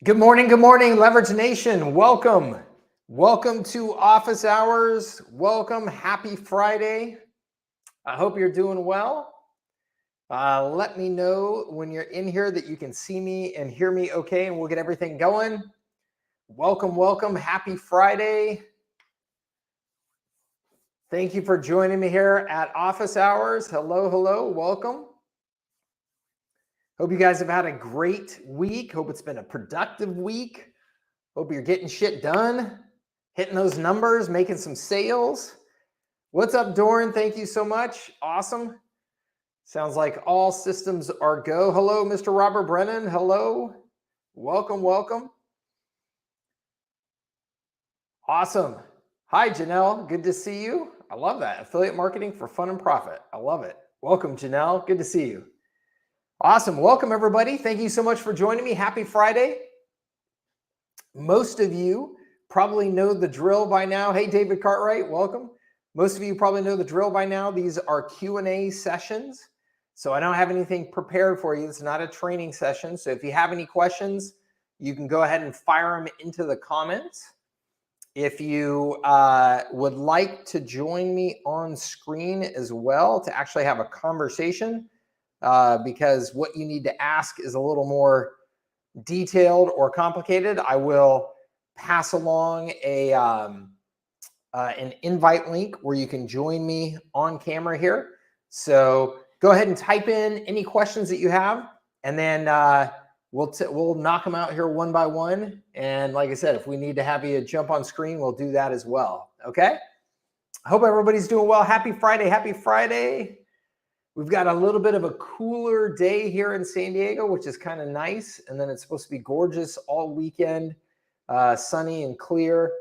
Good morning, Leverage Nation. Welcome to office hours. Welcome. Happy Friday. I hope you're doing well. Let me know when you're in here that you can see me and hear me okay, and we'll get everything going. Welcome. Happy Friday. Thank you for joining me here at office hours. Hello. Welcome. Hope you guys have had a great week. Hope it's been a productive week. Hope you're getting shit done, hitting those numbers, making some sales. What's up, Doran? Thank you so much. Awesome. Sounds like all systems are go. Hello, Mr. Robert Brennan. Hello. Welcome. Awesome. Hi, Janelle. Good to see you. I love that. Affiliate marketing for fun and profit. I love it. Welcome, Janelle. Good to see you. Awesome. Welcome, everybody. Thank you so much for joining me. Happy Friday. Most of you probably know the drill by now. Hey, David Cartwright, welcome. Most of you probably know the drill by now. These are Q&A sessions. So I don't have anything prepared for you. It's not a training session. So if you have any questions, you can go ahead and fire them into the comments. If you would like to join me on screen as well to actually have a conversation, because what you need to ask is a little more detailed or complicated, I will pass along an invite link where you can join me on camera here. So go ahead and type in any questions that you have, and then we'll knock them out here one by one. And like I said, if we need to have you jump on screen, we'll do that as well. Okay. I hope everybody's doing well. Happy Friday. Happy Friday. We've got a little bit of a cooler day here in San Diego, which is kind of nice. And then it's supposed to be gorgeous all weekend, sunny and clear.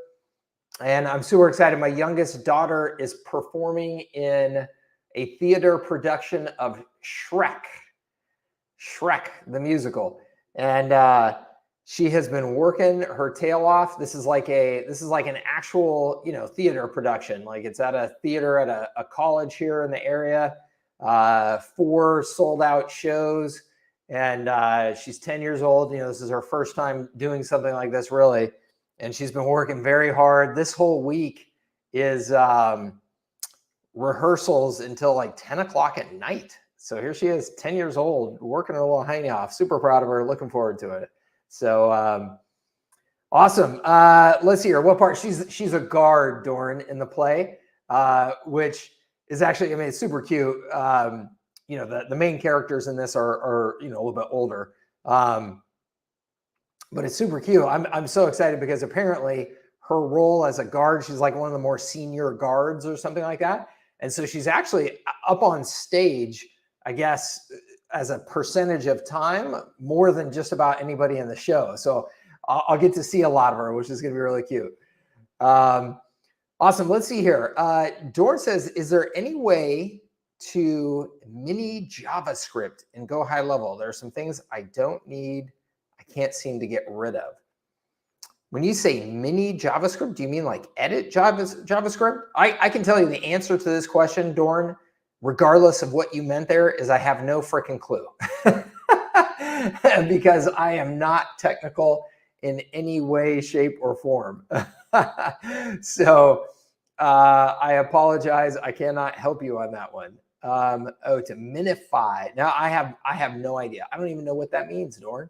And I'm super excited. My youngest daughter is performing in a theater production of Shrek the musical. And she has been working her tail off. This is like an actual, theater production. Like it's at a theater at a college here in the area. 4 sold out shows, and she's 10 years old. This is her first time doing something like this, really. And she's been working very hard. This whole week is rehearsals until like 10 o'clock at night. So here she is, 10 years old, working her little hiney off. Super proud of her. Looking forward to it. So awesome. Let's see here. What part? She's a guard, Doran, in the play, which is actually, it's super cute. The main characters in this are a little bit older, but it's super cute. I'm so excited because apparently her role as a guard, she's like one of the more senior guards or something like that. And so she's actually up on stage, I guess, as a percentage of time, more than just about anybody in the show. So I'll get to see a lot of her, which is going to be really cute. Awesome. Let's see here. Doran says, is there any way to mini JavaScript and go high level? There are some things I don't need. I can't seem to get rid of. When you say mini JavaScript, do you mean like edit JavaScript? I can tell you the answer to this question, Doran, regardless of what you meant there, is I have no freaking clue. Because I am not technical in any way, shape, or form. So I apologize. I cannot help you on that one. To minify. Now I have no idea. I don't even know what that means, Doran.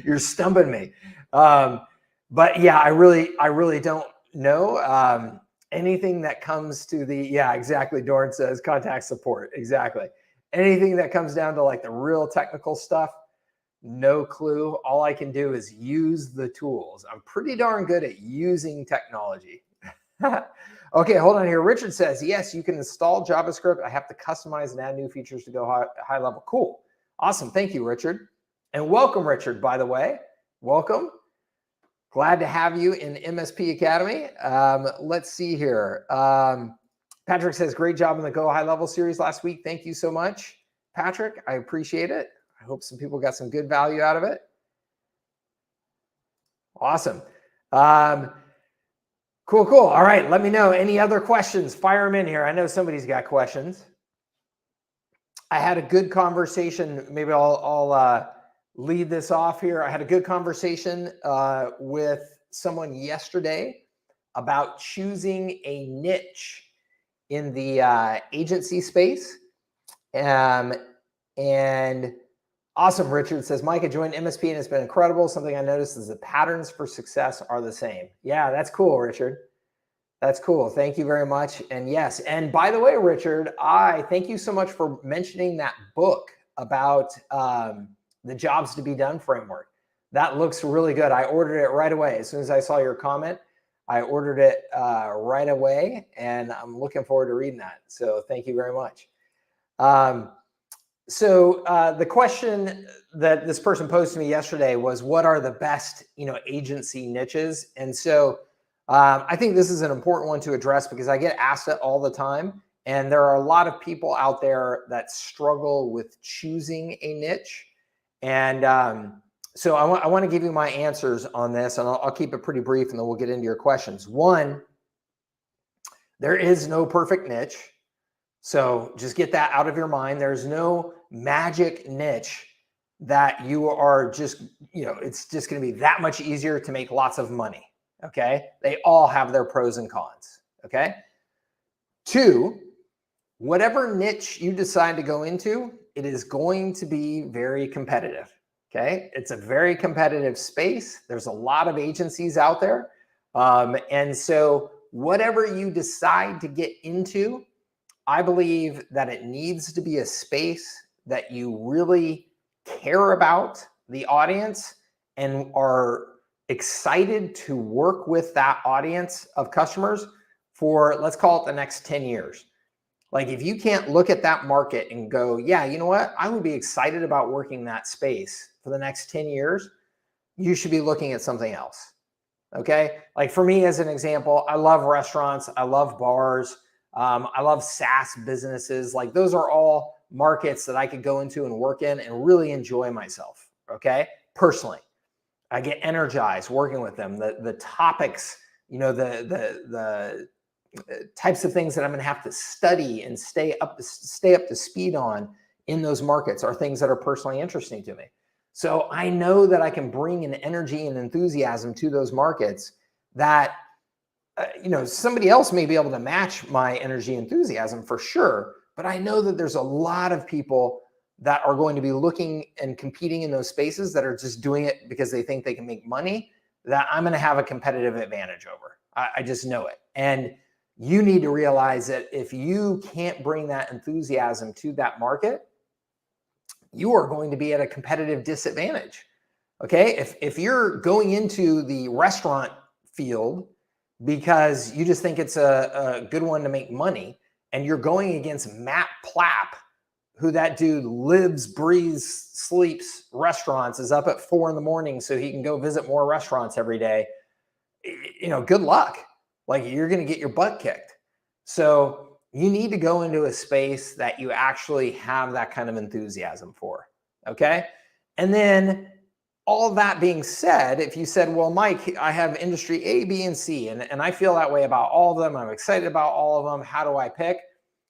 You're stumping me. But yeah, I really don't know. Anything that comes to exactly. Doran says contact support. Exactly. Anything that comes down to like the real technical stuff, no clue. All I can do is use the tools. I'm pretty darn good at using technology. Okay, hold on here. Richard says, yes, you can install JavaScript. I have to customize and add new features to go high level. Cool. Awesome. Thank you, Richard. And welcome, Richard, by the way. Welcome. Glad to have you in MSP Academy. Let's see here. Patrick says, great job in the Go High Level series last week. Thank you so much, Patrick. I appreciate it. I hope some people got some good value out of it. Awesome. Cool. All right. Let me know. Any other questions? Fire them in here. I know somebody's got questions. I had a good conversation. Maybe I'll lead this off here. I had a good conversation with someone yesterday about choosing a niche in the agency space. And awesome, Richard says, Mike, I joined MSP and it's been incredible. Something I noticed is the patterns for success are the same. Yeah, that's cool, Richard. That's cool. Thank you very much. And yes, and by the way, Richard, I thank you so much for mentioning that book about the jobs to be done framework. That looks really good. I ordered it right away. As soon as I saw your comment, I ordered it right away, and I'm looking forward to reading that. So thank you very much. So the question that this person posed to me yesterday was, what are the best, agency niches? And so I think this is an important one to address because I get asked it all the time. And there are a lot of people out there that struggle with choosing a niche. And so I want to give you my answers on this, and I'll keep it pretty brief, and then we'll get into your questions. One, there is no perfect niche. So just get that out of your mind. There's no magic niche that you are just, it's just going to be that much easier to make lots of money. Okay. They all have their pros and cons. Okay. Two, whatever niche you decide to go into, it is going to be very competitive. Okay. It's a very competitive space. There's a lot of agencies out there. And so whatever you decide to get into, I believe that it needs to be a space that you really care about the audience and are excited to work with that audience of customers for, let's call it, the next 10 years. Like, if you can't look at that market and go, yeah, you know what, I would be excited about working that space for the next 10 years, you should be looking at something else. Okay. Like for me, as an example, I love restaurants. I love bars. I love SaaS businesses. Like, those are all markets that I could go into and work in and really enjoy myself. Okay. Personally, I get energized working with them. The topics, the types of things that I'm going to have to study and stay up to speed on in those markets are things that are personally interesting to me. So I know that I can bring an energy and enthusiasm to those markets that, somebody else may be able to match my energy and enthusiasm for sure. But I know that there's a lot of people that are going to be looking and competing in those spaces that are just doing it because they think they can make money, that I'm going to have a competitive advantage over. I just know it. And you need to realize that if you can't bring that enthusiasm to that market, you are going to be at a competitive disadvantage. Okay. If you're going into the restaurant field because you just think it's a good one to make money, and you're going against Matt Plapp, who, that dude lives, breathes, sleeps restaurants, is up at 4 a.m. so he can go visit more restaurants every day, good luck. Like, you're going to get your butt kicked. So you need to go into a space that you actually have that kind of enthusiasm for. Okay. And then, all that being said, if you said, well, Mike, I have industry A, B, and C, and I feel that way about all of them, I'm excited about all of them, how do I pick?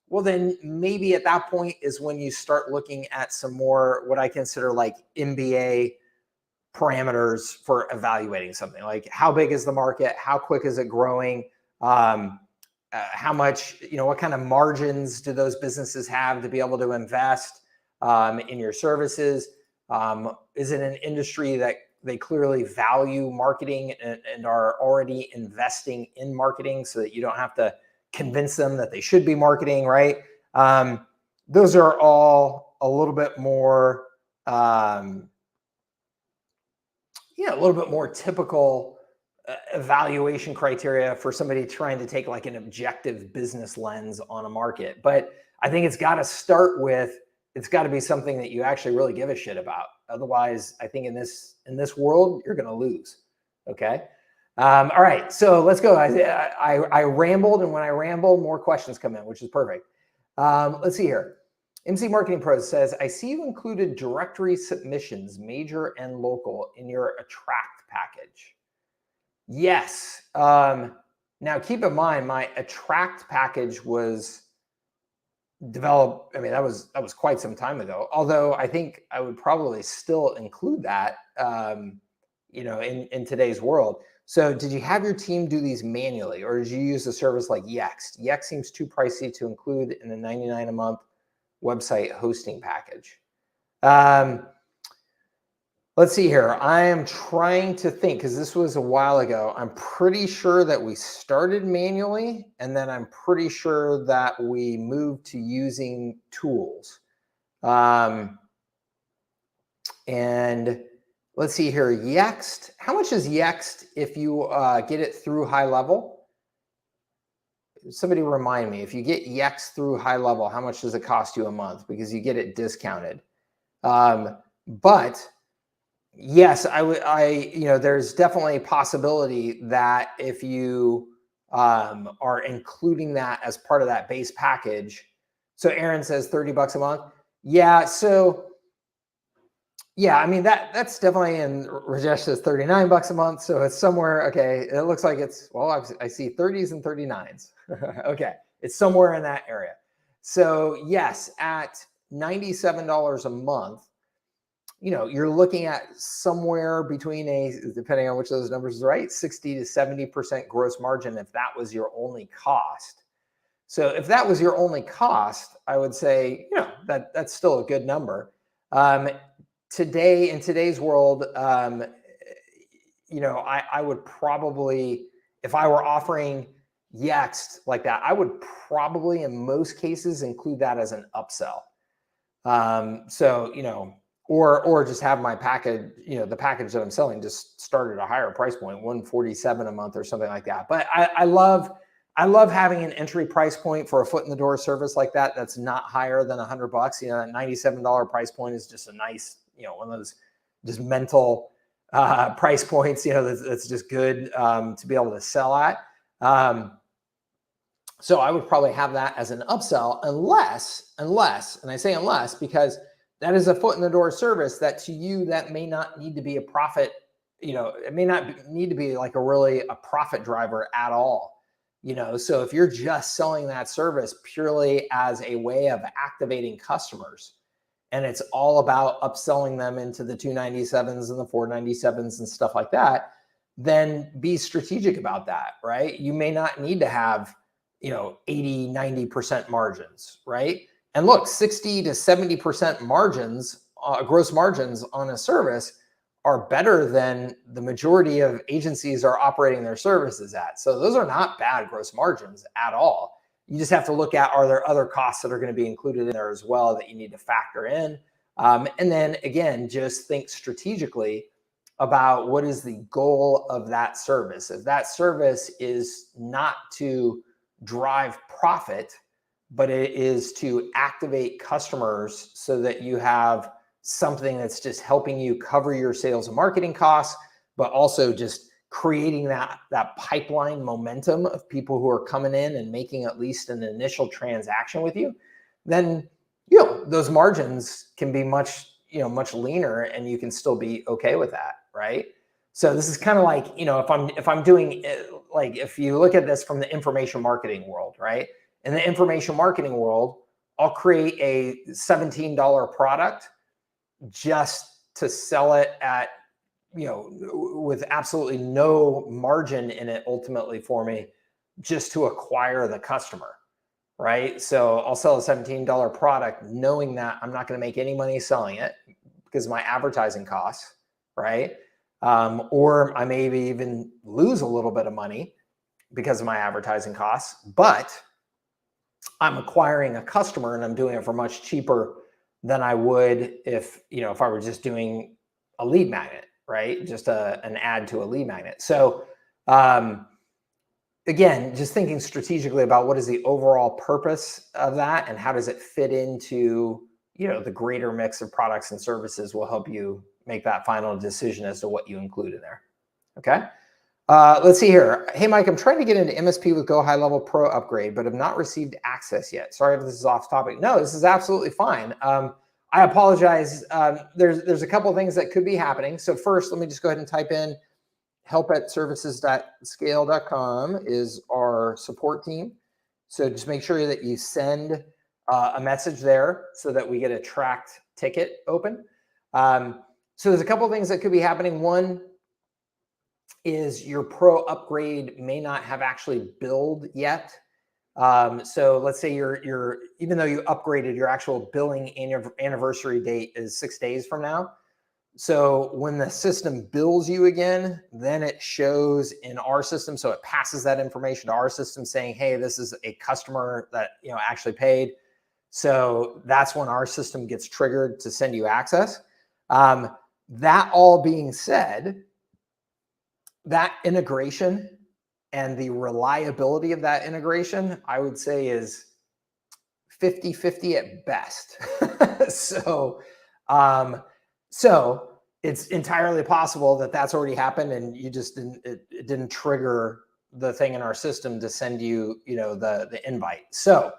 Well, then maybe at that point is when you start looking at some more, what I consider like MBA parameters for evaluating something. Like, how big is the market? How quick is it growing? How much, what kind of margins do those businesses have to be able to invest in your services? Is it an industry that they clearly value marketing and are already investing in marketing so that you don't have to convince them that they should be marketing, right? Those are all a little bit more, a little bit more typical evaluation criteria for somebody trying to take like an objective business lens on a market. But I think it's got to start with, it's got to be something that you actually really give a shit about. Otherwise, I think in this world, you're going to lose. Okay. All right. So let's go. I rambled, and when I ramble, more questions come in, which is perfect. Let's see here. MC Marketing Pros says, I see you included directory submissions, major and local, in your Attract package. Yes. Now keep in mind, my Attract package was develop. I mean, that was quite some time ago. Although I think I would probably still include that, in today's world. So did you have your team do these manually, or did you use a service like Yext? Yext seems too pricey to include in a $99 a month website hosting package. Let's see here. I am trying to think, because this was a while ago. I'm pretty sure that we started manually, and then I'm pretty sure that we moved to using tools. And let's see here. Yext. How much is Yext if you get it through HighLevel? Somebody remind me. If you get Yext through HighLevel, how much does it cost you a month? Because you get it discounted. But yes, there's definitely a possibility that if you are including that as part of that base package. So Aaron says $30 a month. Yeah. So yeah, I mean, that's definitely, and Rajesh says $39 a month. So it's somewhere, okay. It looks like it's, well, I see 30s and 39s. Okay. It's somewhere in that area. So yes, at $97 a month, you're looking at somewhere between depending on which of those numbers is right, 60 to 70% gross margin if that was your only cost. So if that was your only cost, I would say, that's still a good number. Today, in today's world, I would probably, if I were offering Yext like that, I would probably in most cases include that as an upsell. Or just have my package, the package that I'm selling just start at a higher price point, $147 a month or something like that. But I love having an entry price point for a foot in the door service like that. That's not higher than $100. That $97 price point is just a nice, one of those just mental price points. That's just good to be able to sell at. So I would probably have that as an upsell, unless, and I say unless because that is a foot in the door service that to you, that may not need to be a profit, it may not need to be like a profit driver at all. So if you're just selling that service purely as a way of activating customers, and it's all about upselling them into the 297s and the 497s and stuff like that, then be strategic about that, right? You may not need to have, 80, 90% margins, right? And look, 60 to 70% margins, gross margins on a service are better than the majority of agencies are operating their services at. So those are not bad gross margins at all. You just have to look at, are there other costs that are going to be included in there as well that you need to factor in? And then again, just think strategically about what is the goal of that service. If that service is not to drive profit, but it is to activate customers so that you have something that's just helping you cover your sales and marketing costs, but also just creating that pipeline momentum of people who are coming in and making at least an initial transaction with you, then those margins can be much leaner, and you can still be okay with that, right? So this is kind of like, if I'm doing like, if you look at this from the information marketing world, right? In the information marketing world, I'll create a $17 product just to sell it at, with absolutely no margin in it ultimately for me, just to acquire the customer, right? So I'll sell a $17 product knowing that I'm not going to make any money selling it because of my advertising costs, right? Or I may even lose a little bit of money because of my advertising costs, but I'm acquiring a customer and I'm doing it for much cheaper than I would if I were just doing a lead magnet, right? Just an ad to a lead magnet. So again, just thinking strategically about what is the overall purpose of that and how does it fit into, the greater mix of products and services will help you make that final decision as to what you include in there. Okay. Let's see here. Hey, Mike, I'm trying to get into MSP with Go HighLevel Pro upgrade, but have not received access yet. Sorry if this is off topic. No, this is absolutely fine. I apologize. There's a couple of things that could be happening. So first, let me just go ahead and type in help@services.scale.com is our support team. So just make sure that you send a message there so that we get a tracked ticket open. So there's a couple of things that could be happening. One is your pro upgrade may not have actually billed yet. So let's say you're even though you upgraded, your actual billing anniversary date is 6 days from now. So when the system bills you again, then it shows in our system. So it passes that information to our system saying, hey, this is a customer that actually paid. So that's when our system gets triggered to send you access. That all being said, that integration and the reliability of that integration, I would say, is 50-50 at best. So it's entirely possible that that's already happened and you just it didn't trigger the thing in our system to send you, the invite. So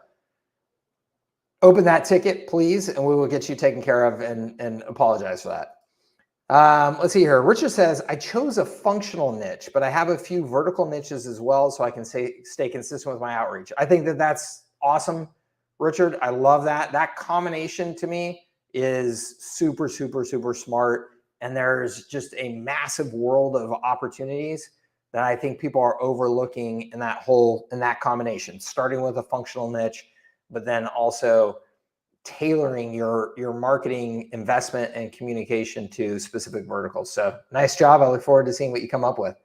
open that ticket, please, and we will get you taken care of, and apologize for that. Let's see here. Richard says, I chose a functional niche, but I have a few vertical niches as well, so I can stay consistent with my outreach. I think that that's awesome, Richard. I love that. That combination to me is super, super, super smart. And there's just a massive world of opportunities that I think people are overlooking in that combination, starting with a functional niche, but then also tailoring your marketing investment and communication to specific verticals. So nice job. I look forward to seeing what you come up with.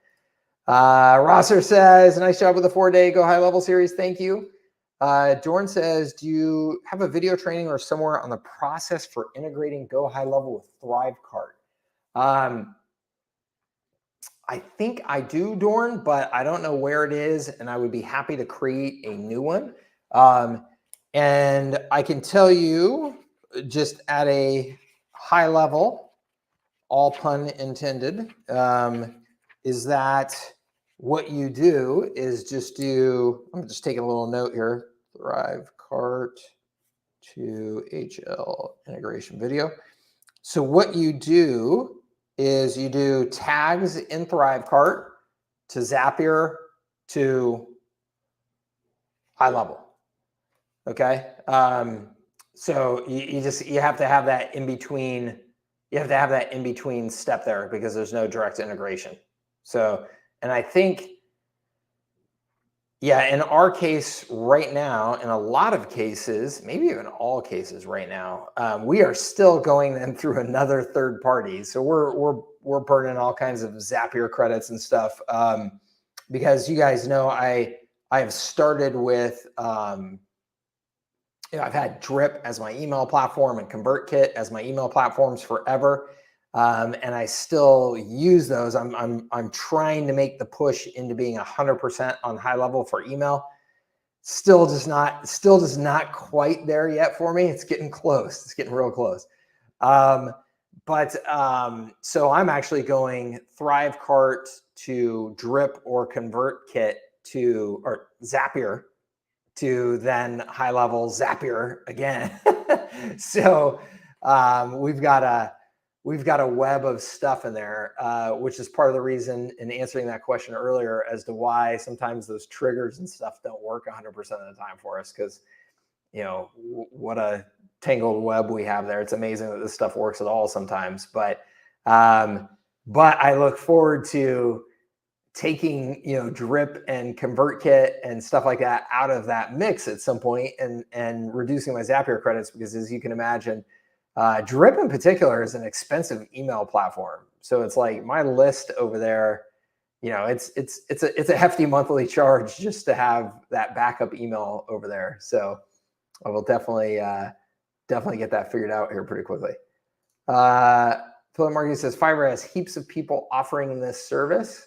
Rosser says, nice job with the 4-day Go High Level series. Thank you. Dorn says, do you have a video training or somewhere on the process for integrating Go High Level with ThriveCart? I think I do, Dorn, but I don't know where it is, and I would be happy to create a new one. And I can tell you, just at a high level, all pun intended, is that what you do is just I'm just taking a little note here, ThriveCart to HL integration video. So what you do is you do tags in ThriveCart to Zapier to HighLevel. Okay. So you have to have that in between. You have to have that in between step there because there's no direct integration. So, and I think, yeah, in our case right now, in a lot of cases, maybe even all cases right now, we are still going them through another third party. So we're burning all kinds of Zapier credits and stuff, because you guys know I have started with I've had Drip as my email platform and ConvertKit as my email platforms forever, and I still use those. I'm trying to make the push into being 100% on HighLevel for email. Still just not quite there yet for me. It's getting close. It's getting real close. So I'm actually going ThriveCart to Drip or ConvertKit or Zapier to then HighLevel Zapier again. So we've got a web of stuff in there, which is part of the reason in answering that question earlier as to why sometimes those triggers and stuff don't work 100% of the time for us, because what a tangled web we have there. It's amazing that this stuff works at all sometimes, but I look forward to taking Drip and ConvertKit and stuff like that out of that mix at some point and reducing my Zapier credits, because as you can imagine, Drip in particular is an expensive email platform. So it's like my list over there, it's a hefty monthly charge just to have that backup email over there. So I will definitely get that figured out here pretty quickly. Philip Markey says Fiverr has heaps of people offering this service.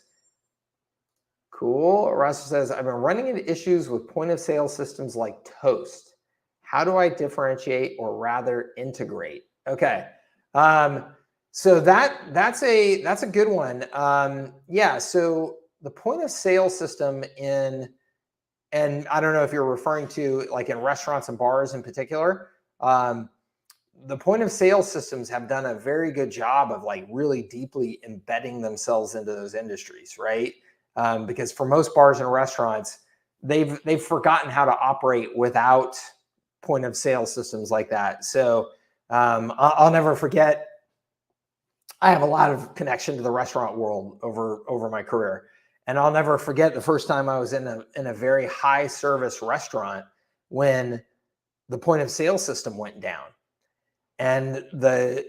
Cool. Russell says, I've been running into issues with point of sale systems like Toast. How do I differentiate or rather integrate? Okay. So that's a good one. Yeah. So the point of sale system and I don't know if you're referring to like in restaurants and bars in particular, the point of sale systems have done a very good job of like really deeply embedding themselves into those industries, right? Because for most bars and restaurants, they've forgotten how to operate without point of sale systems like that. So I'll never forget. I have a lot of connection to the restaurant world over my career, and I'll never forget the first time I was in a very high service restaurant when the point of sale system went down, and the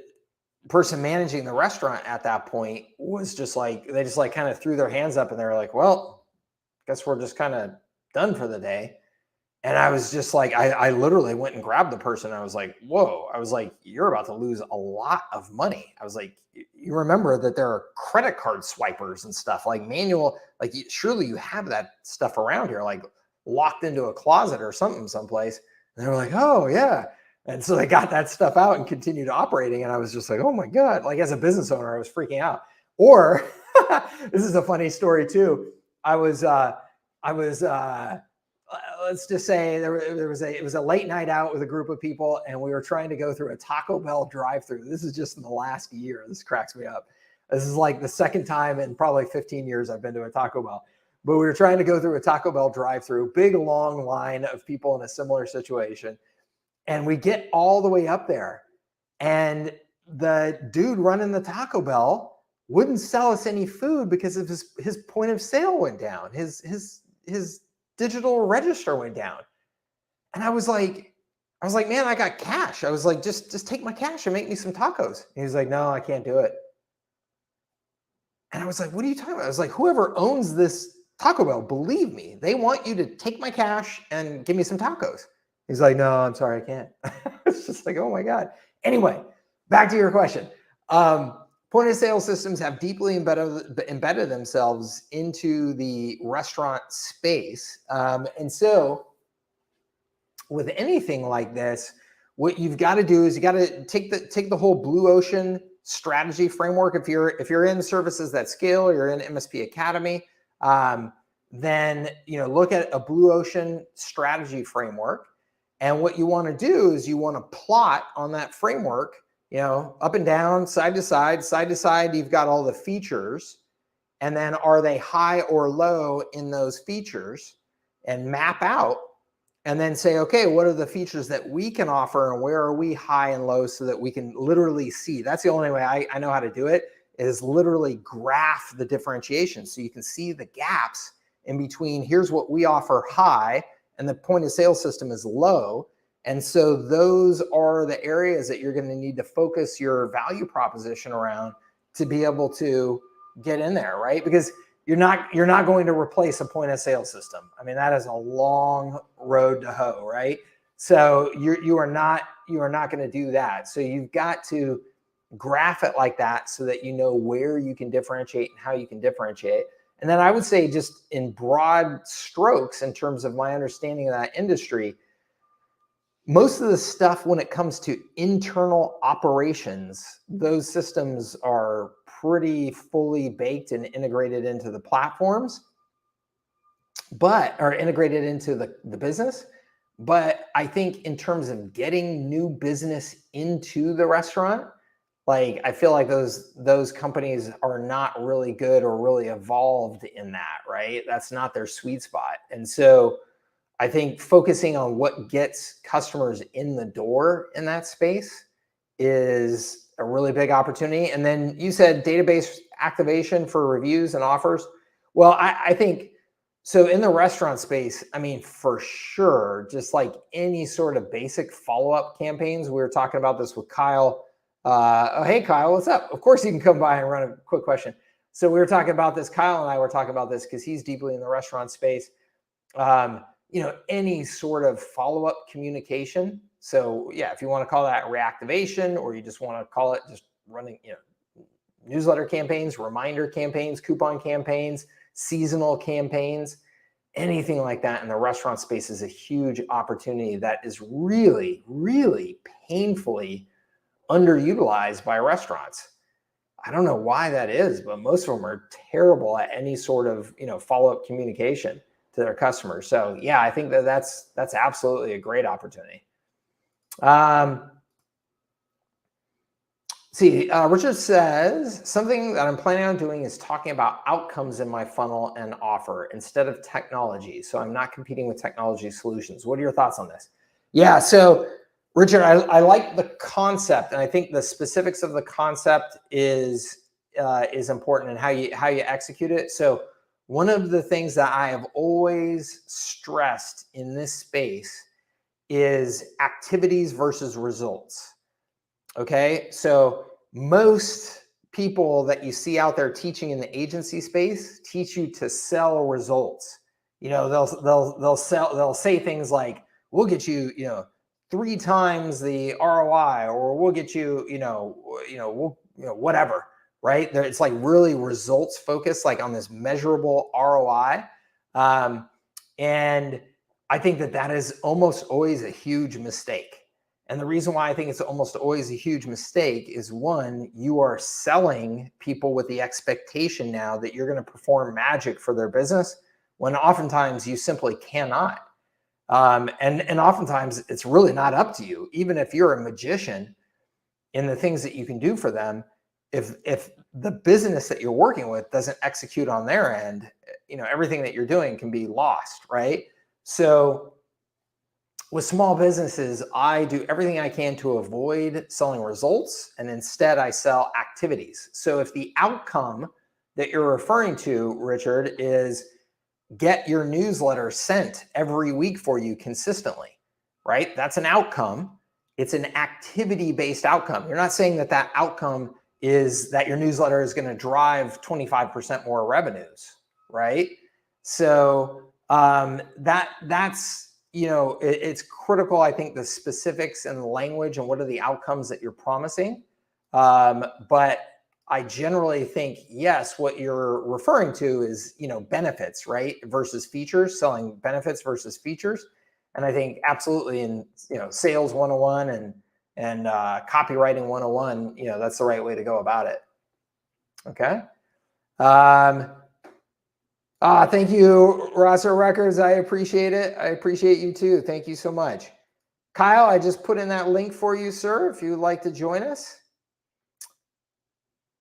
person managing the restaurant at that point was just like, they just like kind of threw their hands up and they were like, well, guess we're just kind of done for the day. And I was just like, I literally went and grabbed the person. I was like, whoa. I was like, you're about to lose a lot of money. I was like, you remember that there are credit card swipers and stuff, like manual, like surely you have that stuff around here, like locked into a closet or something someplace. And they were like, oh yeah. And so they got that stuff out and continued operating. And I was just like, oh my God, like as a business owner, I was freaking out. Or this is a funny story too. Let's just say it was a late night out with a group of people, and we were trying to go through a Taco Bell drive-through. This is just in the last year. This cracks me up. This is like the second time in probably 15 years I've been to a Taco Bell. But we were trying to go through a Taco Bell drive-through, big long line of people in a similar situation. And we get all the way up there, and the dude running the Taco Bell wouldn't sell us any food because of his point of sale went down. His digital register went down. And I was like, man, I got cash. I was like, just take my cash and make me some tacos. And he was like, no, I can't do it. And I was like, what are you talking about? I was like, whoever owns this Taco Bell, believe me, they want you to take my cash and give me some tacos. He's like, no, I'm sorry, I can't. It's just like, oh my God. Anyway, back to your question. Point of sale systems have deeply embedded themselves into the restaurant space. And so with anything like this, what you've got to do is you got to take the whole blue ocean strategy framework. If you're in services that scale, or you're in MSP Academy, then look at a blue ocean strategy framework. And what you want to do is you want to plot on that framework, up and down, side to side, you've got all the features. And then are they high or low in those features, and map out, and then say, okay, what are the features that we can offer and where are we high and low, so that we can literally see. That's the only way I know how to do it, is literally graph the differentiation. So you can see the gaps in between. Here's what we offer high, and the point of sale system is low. And so those are the areas that you're going to need to focus your value proposition around to be able to get in there, right? Because you're not going to replace a point of sale system. I mean, that is a long road to hoe, right? So you are not going to do that. So you've got to graph it like that so that you know where you can differentiate and how you can differentiate. And then I would say, just in broad strokes, in terms of my understanding of that industry, most of the stuff when it comes to internal operations, those systems are pretty fully baked and integrated into the platforms, or integrated into the business. But I think in terms of getting new business into the restaurant, like, I feel like those companies are not really good or really evolved in that, right? That's not their sweet spot. And so I think focusing on what gets customers in the door in that space is a really big opportunity. And then you said database activation for reviews and offers. Well, I think so in the restaurant space, I mean, for sure, just like any sort of basic follow-up campaigns. We were talking about this with Kyle. Oh, hey, Kyle, what's up? Of course you can come by and run a quick question. So we were talking about this. Kyle and I were talking about this because he's deeply in the restaurant space. Any sort of follow-up communication. So yeah, if you want to call that reactivation, or you just want to call it just running, newsletter campaigns, reminder campaigns, coupon campaigns, seasonal campaigns, anything like that in the restaurant space is a huge opportunity that is really, really painfully underutilized by restaurants. I don't know why that is, but most of them are terrible at any sort of, follow-up communication to their customers. So yeah, I think that's absolutely a great opportunity. Richard says, something that I'm planning on doing is talking about outcomes in my funnel and offer instead of technology. So I'm not competing with technology solutions. What are your thoughts on this? Yeah. So Richard, I like the concept, and I think the specifics of the concept is important, and how you execute it. So one of the things that I have always stressed in this space is activities versus results. Okay. So most people that you see out there teaching in the agency space teach you to sell results. They'll say things like, we'll get you, 3 times the ROI, or we'll get you, whatever, right? It's like really results focused, like on this measurable ROI. And I think that is almost always a huge mistake. And the reason why I think it's almost always a huge mistake is, one, you are selling people with the expectation now that you're going to perform magic for their business, when oftentimes you simply cannot. And oftentimes it's really not up to you. Even if you're a magician in the things that you can do for them, if the business that you're working with doesn't execute on their end, everything that you're doing can be lost, right? So with small businesses, I do everything I can to avoid selling results, and instead I sell activities. So if the outcome that you're referring to, Richard, is get your newsletter sent every week for you consistently, right? That's an outcome. It's an activity-based outcome. You're not saying that outcome is that your newsletter is going to drive 25% more revenues, right? So that's, it's critical, I think, the specifics and the language and what are the outcomes that you're promising. But I generally think, yes, what you're referring to is, benefits, right? Versus features, selling benefits versus features. And I think absolutely in, sales 101 and copywriting 101, that's the right way to go about it. Okay. Thank you, Rosser Records. I appreciate it. I appreciate you too. Thank you so much. Kyle, I just put in that link for you, sir, if you'd like to join us.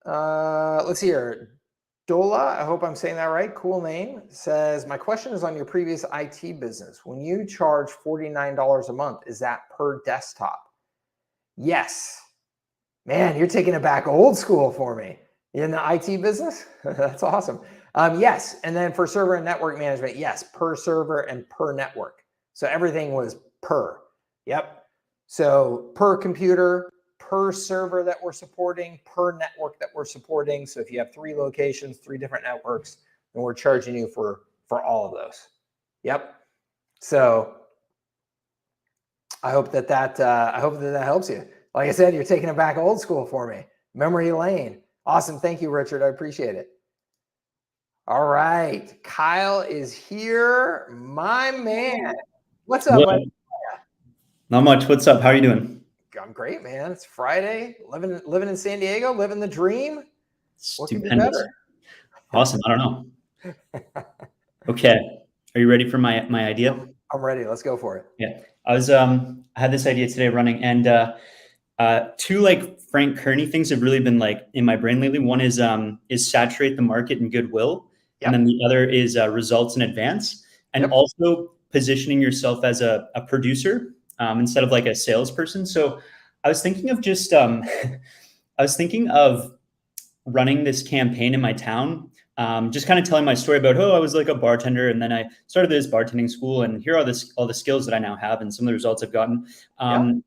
Let's see here. Dola, I hope I'm saying that right. Cool name. Says, my question is on your previous IT business. When you charge $49 a month, is that per desktop? Yes. Man, you're taking it back old school for me. In the IT business? That's awesome. Yes. And then for server and network management, yes, per server and per network. So everything was per. Yep. So per computer, per server that we're supporting, per network that we're supporting. So if you have 3 locations, 3 different networks, then we're charging you for all of those. Yep. So I hope that helps you. Like I said, you're taking it back old school for me. Memory lane. Awesome. Thank you, Richard. I appreciate it. All right. Kyle is here. My man. What's up, buddy? Not much. What's up? How are you doing? I'm great, man. It's Friday. Living in San Diego, living the dream. What could be Stupendous. better? Awesome. I don't know. Okay. Are you ready for my idea? I'm ready. Let's go for it. Yeah. I had this idea today running, and 2 like Frank Kearney things have really been like in my brain lately. One is saturate the market in goodwill. Yep. And then the other is results in advance, and yep, also positioning yourself as a producer instead of like a salesperson. So I was thinking of just running this campaign in my town, just kind of telling my story about, I was like a bartender, and then I started this bartending school, and here are all the skills that I now have and some of the results I've gotten. And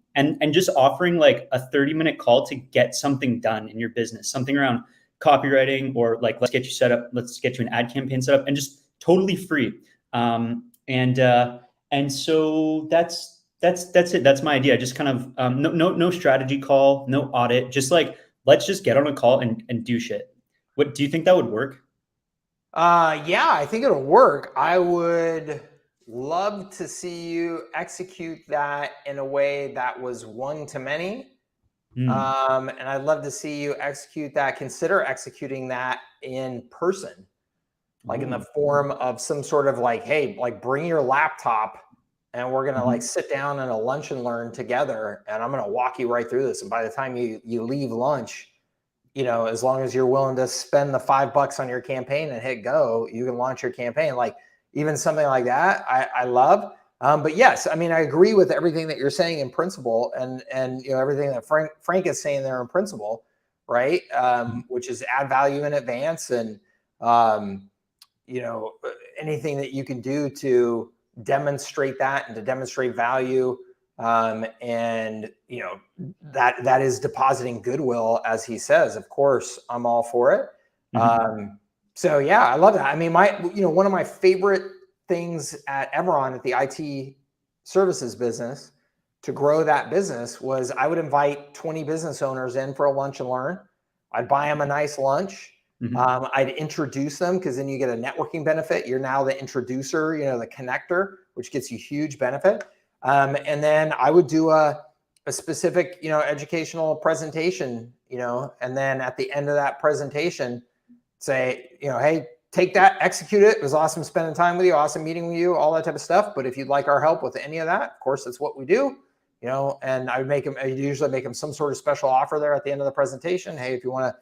just offering like a 30-minute call to get something done in your business, something around copywriting, or like, let's get you set up, let's get you an ad campaign set up, and just totally free. And so that's it. That's my idea. Just kind of no strategy call, no audit, just like, let's just get on a call and do shit. What do you think that would work? Yeah, I think it'll work. I would love to see you execute that in a way that was one-to-many. And I'd love to see you consider executing that in person, like in the form of some sort of like, hey, like bring your laptop and we're going to like sit down in a lunch and learn together. And I'm going to walk you right through this. And by the time you leave lunch, as long as you're willing to spend the $5 on your campaign and hit go, you can launch your campaign. Like even something like that, I love. But yes, I mean, I agree with everything that you're saying in principle, and everything that Frank is saying there in principle, right? Which is add value in advance, and anything that you can do to demonstrate that and to demonstrate value, and that is depositing goodwill, as he says. Of course, I'm all for it. So yeah, I love that. I mean, one of my favorite things at Everon, at the IT services business, to grow that business was I would invite 20 business owners in for a lunch and learn. I'd buy them a nice lunch. I'd introduce them, because then you get a networking benefit. You're now the introducer, the connector, which gets you huge benefit. And then I would do a specific, educational presentation, and then at the end of that presentation, say, hey, take that, execute it. It was awesome spending time with you, awesome meeting with you, all that type of stuff. But if you'd like our help with any of that, of course, that's what we do. And I usually make them some sort of special offer there at the end of the presentation. Hey, if you want to,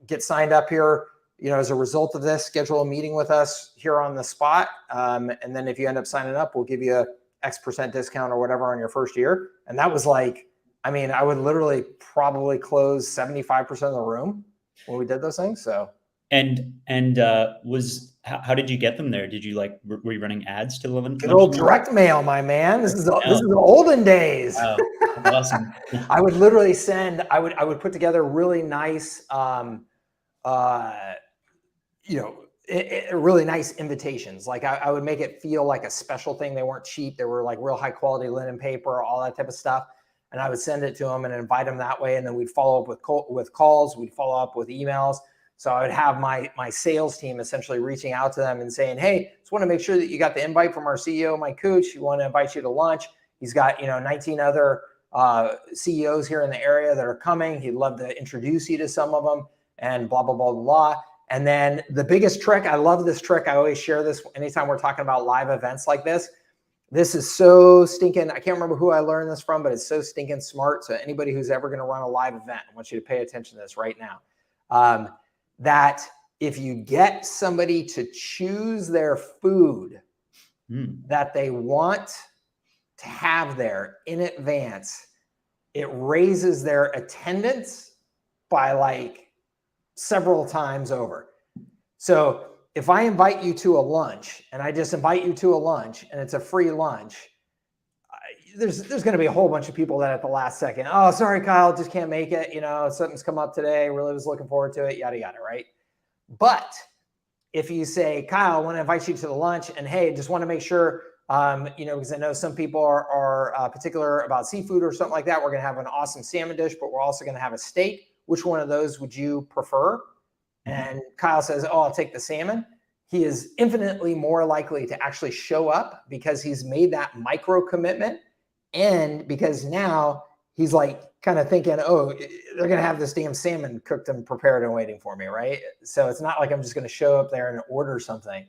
get signed up here, as a result of this, schedule a meeting with us here on the spot. And then if you end up signing up, we'll give you a X% discount or whatever on your first year. And that was like, I mean, I would literally probably close 75% of the room when we did those things. So. How did you get them there? Did you were you running ads to them? Good old direct mail, my man. This is the olden days. Wow, awesome. I would literally I would put together really nice, really nice invitations. Like I would make it feel like a special thing. They weren't cheap. They were like real high quality linen paper, all that type of stuff. And I would send it to them and invite them that way. And then we'd follow up with calls. We'd follow up with emails. So I would have my sales team essentially reaching out to them and saying, hey, just want to make sure that you got the invite from our CEO, Mike Cooch. We want to invite you to lunch. He's got, 19 other CEOs here in the area that are coming. He'd love to introduce you to some of them, and blah, blah, blah, blah. And then the biggest trick, I love this trick. I always share this anytime we're talking about live events like this. This is so stinking, I can't remember who I learned this from, but it's so stinking smart. So anybody who's ever going to run a live event, I want you to pay attention to this right now. That if you get somebody to choose their food that they want to have there in advance, it raises their attendance by like several times over. So if I invite you to a lunch, and I just invite you to a lunch and it's a free lunch, there's going to be a whole bunch of people that at the last second, oh, sorry, Kyle, just can't make it. Something's come up today. Really was looking forward to it, yada, yada, right? But if you say, Kyle, I want to invite you to the lunch, and hey, just want to make sure, because I know some people are particular about seafood or something like that. We're going to have an awesome salmon dish, but we're also going to have a steak. Which one of those would you prefer? And Kyle says, oh, I'll take the salmon. He is infinitely more likely to actually show up because he's made that micro commitment. And because now he's like kind of thinking, oh, they're going to have this damn salmon cooked and prepared and waiting for me, right? So it's not like I'm just going to show up there and order something.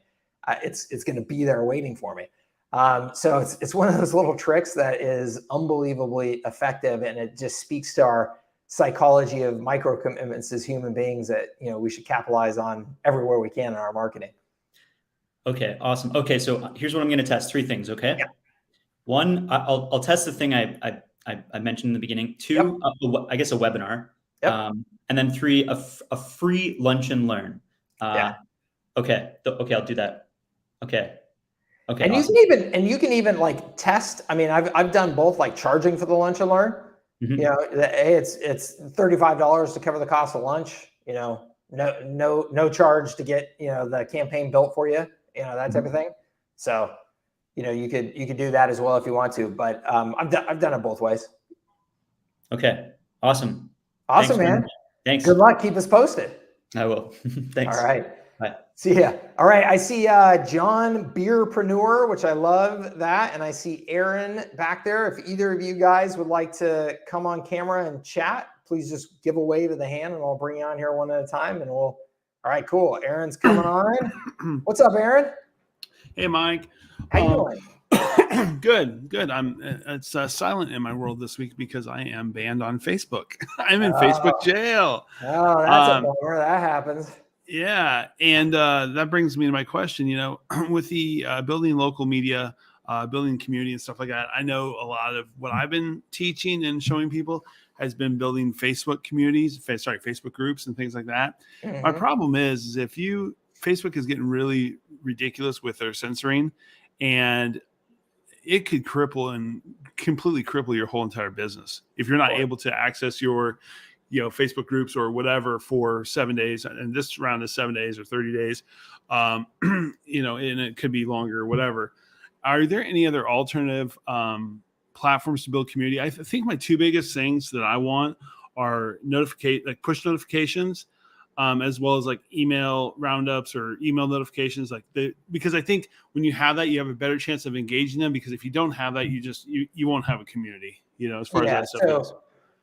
It's going to be there waiting for me. So it's one of those little tricks that is unbelievably effective, and it just speaks to our psychology of micro commitments as human beings that we should capitalize on everywhere we can in our marketing. Okay, awesome. Okay, so here's what I'm going to test. 3 things. Okay. Yeah. 1, I'll test the thing I mentioned in the beginning. 2, I guess a webinar. Yep. And then 3, a free lunch and learn. Yeah. Okay. Okay, I'll do that. Okay. Okay. And awesome. you can even like test. I mean, I've done both, like charging for the lunch and learn. Hey, it's $35 to cover the cost of lunch. No charge to get the campaign built for you. That type of thing. So. You could do that as well if you want to, but I've done it both ways. Okay. Awesome. Awesome, man. Thanks. Good luck. Keep us posted. I will. Thanks. All right. Bye. See ya. All right. I see John Beerpreneur, which I love that. And I see Aaron back there. If either of you guys would like to come on camera and chat, please just give a wave of the hand and I'll bring you on here one at a time. And all right, cool. Aaron's coming on. What's up, Aaron? Hey, Mike. How you doing? Good. It's silent in my world this week because I am banned on Facebook. I'm in Facebook jail. Oh, that's a bummer. That happens. Yeah, and that brings me to my question. With the building local media building community and stuff like that. I know a lot of what I've been teaching and showing people has been building Facebook communities, Facebook groups and things like that. Mm-hmm. My problem is if Facebook is getting really ridiculous with their censoring, and it could completely cripple your whole entire business if you're not able to access your Facebook groups or whatever for 7 days, and this round is 7 days or 30 days, and it could be longer or whatever. Are there any other alternative platforms to build community? I think my two biggest things that I want are push notifications, as well as like email roundups or email notifications, because I think when you have that, you have a better chance of engaging them, because if you don't have that, you won't have a community, as far as that stuff goes.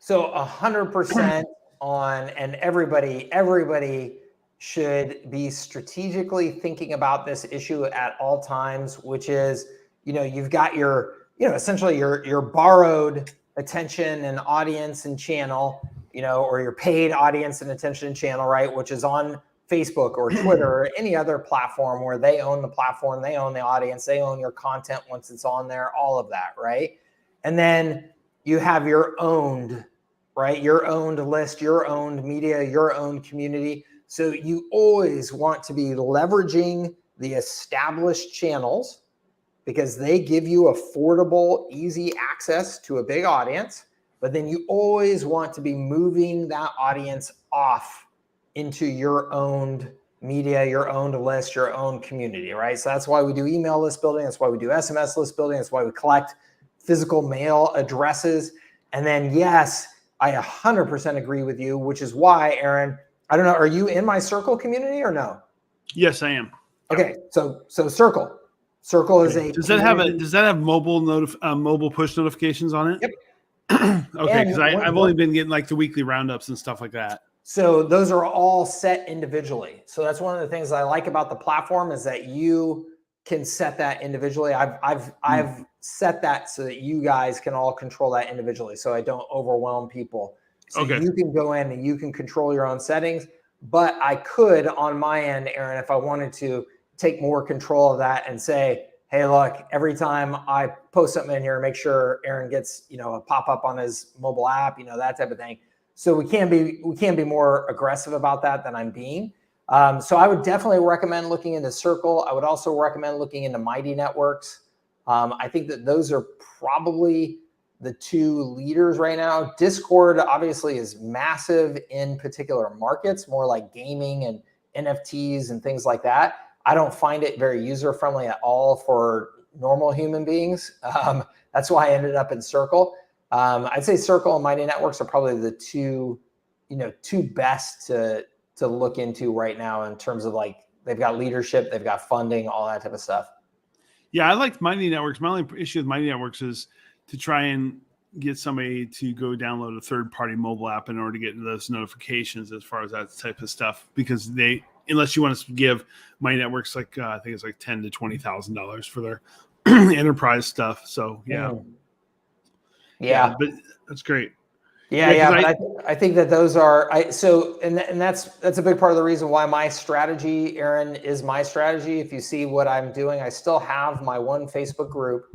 So 100% on, and everybody should be strategically thinking about this issue at all times, which is, you've got your, essentially your borrowed attention and audience and channel, or your paid audience and attention channel, right? Which is on Facebook or Twitter or any other platform where they own the platform, they own the audience, they own your content once it's on there, all of that, right? And then you have your owned, right? Your owned list, your owned media, your own community. So you always want to be leveraging the established channels because they give you affordable, easy access to a big audience. But then you always want to be moving that audience off into your owned media, your owned list, your own community, right? So that's why we do email list building. That's why we do SMS list building. That's why we collect physical mail addresses. And then, yes, I 100% agree with you, which is why, Aaron, I don't know, are you in my Circle community or no? Yes, I am. Okay, so Circle is a. Does that have mobile push notifications on it? Yep. Okay, because I've only been getting like the weekly roundups and stuff like that. So those are all set individually. So that's one of the things I like about the platform is that you can set that individually. I've set that so that you guys can all control that individually, so I don't overwhelm people. So you can go in and you can control your own settings. But I could, on my end, Aaron, if I wanted to, take more control of that and say, hey, look, every time I post something in here, make sure Aaron gets, a pop-up on his mobile app, that type of thing. So we can be more aggressive about that than I'm being. So I would definitely recommend looking into Circle. I would also recommend looking into Mighty Networks. I think that those are probably the two leaders right now. Discord obviously is massive in particular markets, more like gaming and NFTs and things like that. I don't find it very user-friendly at all for normal human beings. That's why I ended up in Circle. I'd say Circle and Mighty Networks are probably the two best to look into right now in terms of like, they've got leadership, they've got funding, all that type of stuff. Yeah, I like Mighty Networks. My only issue with Mighty Networks is to try and get somebody to go download a third-party mobile app in order to get those notifications as far as that type of stuff, because unless you want to give Mighty Networks I think it's like $10,000 to $20,000 for their enterprise stuff. So yeah, but that's great. But I think that those are that's a big part of the reason why my strategy, Aaron, is my strategy. If you see what I'm doing, I still have my one Facebook group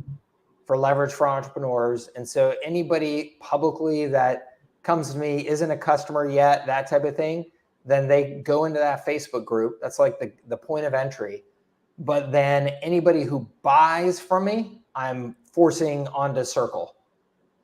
for Leverage for Entrepreneurs. And so anybody publicly that comes to me isn't a customer yet, that type of thing, then they go into that Facebook group. That's like the point of entry. But then anybody who buys from me, I'm forcing onto Circle.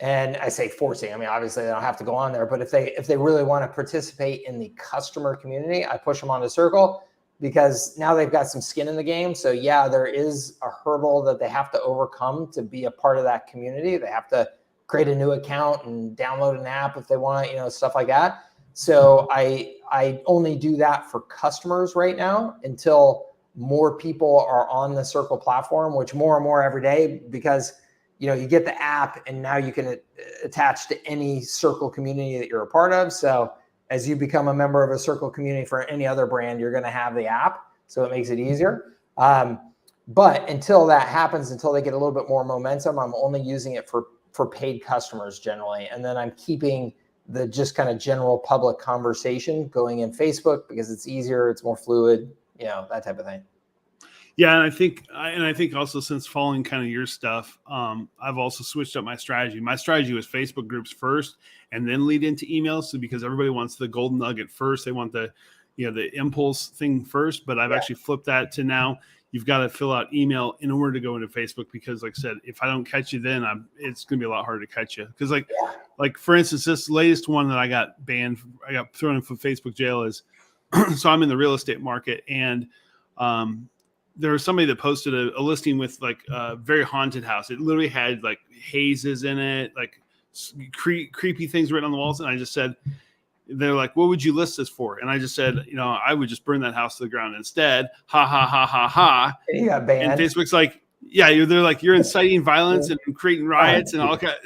And I say forcing, I mean, obviously they don't have to go on there, but if they really want to participate in the customer community, I push them onto Circle because now they've got some skin in the game. So yeah, there is a hurdle that they have to overcome to be a part of that community. They have to create a new account and download an app if they want, stuff like that. So I only do that for customers right now until more people are on the Circle platform, which more and more every day, because you get the app and now you can attach to any Circle community that you're a part of. So as you become a member of a Circle community for any other brand, you're going to have the app. So it makes it easier. But until that happens, until they get a little bit more momentum, I'm only using it for paid customers generally. And then I'm keeping the just kind of general public conversation going in Facebook because it's easier, it's more fluid, that type of thing. Yeah, and I think also since following kind of your stuff, I've also switched up my strategy. My strategy was Facebook groups first, and then lead into emails. So because everybody wants the golden nugget first, they want the impulse thing first. But I've actually flipped that to now you've got to fill out email in order to go into Facebook, because like I said, if I don't catch you then, it's going to be a lot harder to catch you. Because like for instance, this latest one that I got thrown in from Facebook jail is so I'm in the real estate market, and there was somebody that posted a listing with like a very haunted house. It literally had like hazes in it, like creepy things written on the walls. And I just said, they're like, what would you list this for? And I just said, I would just burn that house to the ground instead. Ha, ha, ha, ha, ha. You got banned. And Facebook's like, yeah, they're like, you're inciting violence and creating riots and all kind.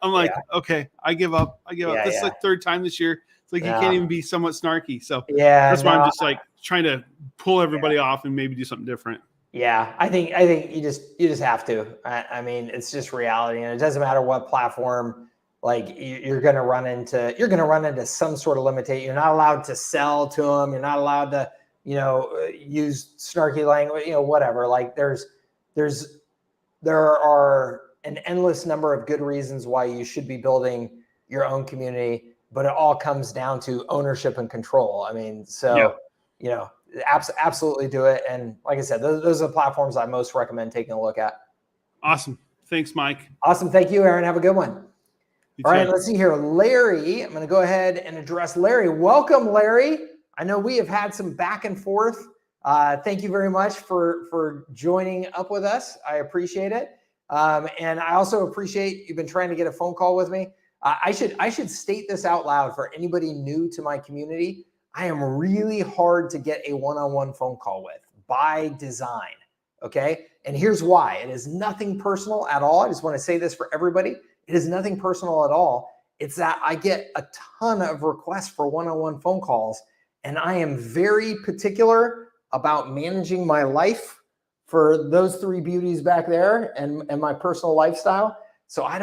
I'm like, okay, I give up. This is like third time this year. It's like, you can't even be somewhat snarky. So that's why I'm just like trying to pull everybody off and maybe do something different. Yeah, I think you just have to. I mean, it's just reality, and it doesn't matter what platform. Like you're going to run into some sort of limitation. You're not allowed to sell to them. You're not allowed to, use snarky language, whatever. Like there are an endless number of good reasons why you should be building your own community, but it all comes down to ownership and control. I mean, absolutely do it. And like I said, those are the platforms I most recommend taking a look at. Awesome. Thanks, Mike. Awesome. Thank you, Aaron. Have a good one. You All right, too. let's see here. Larry, I'm going to go ahead and address Larry. Welcome, Larry. I know we have had some back and forth. Thank you very much for joining up with us. I appreciate it. And I also appreciate you've been trying to get a phone call with me. I should state this out loud for anybody new to my community. I am really hard to get a one-on-one phone call with by design. Okay. And here's why. It is nothing personal at all. I just want to say this for everybody. It is nothing personal at all. It's that I get a ton of requests for one-on-one phone calls, and I am very particular about managing my life for those three beauties back there and my personal lifestyle. So I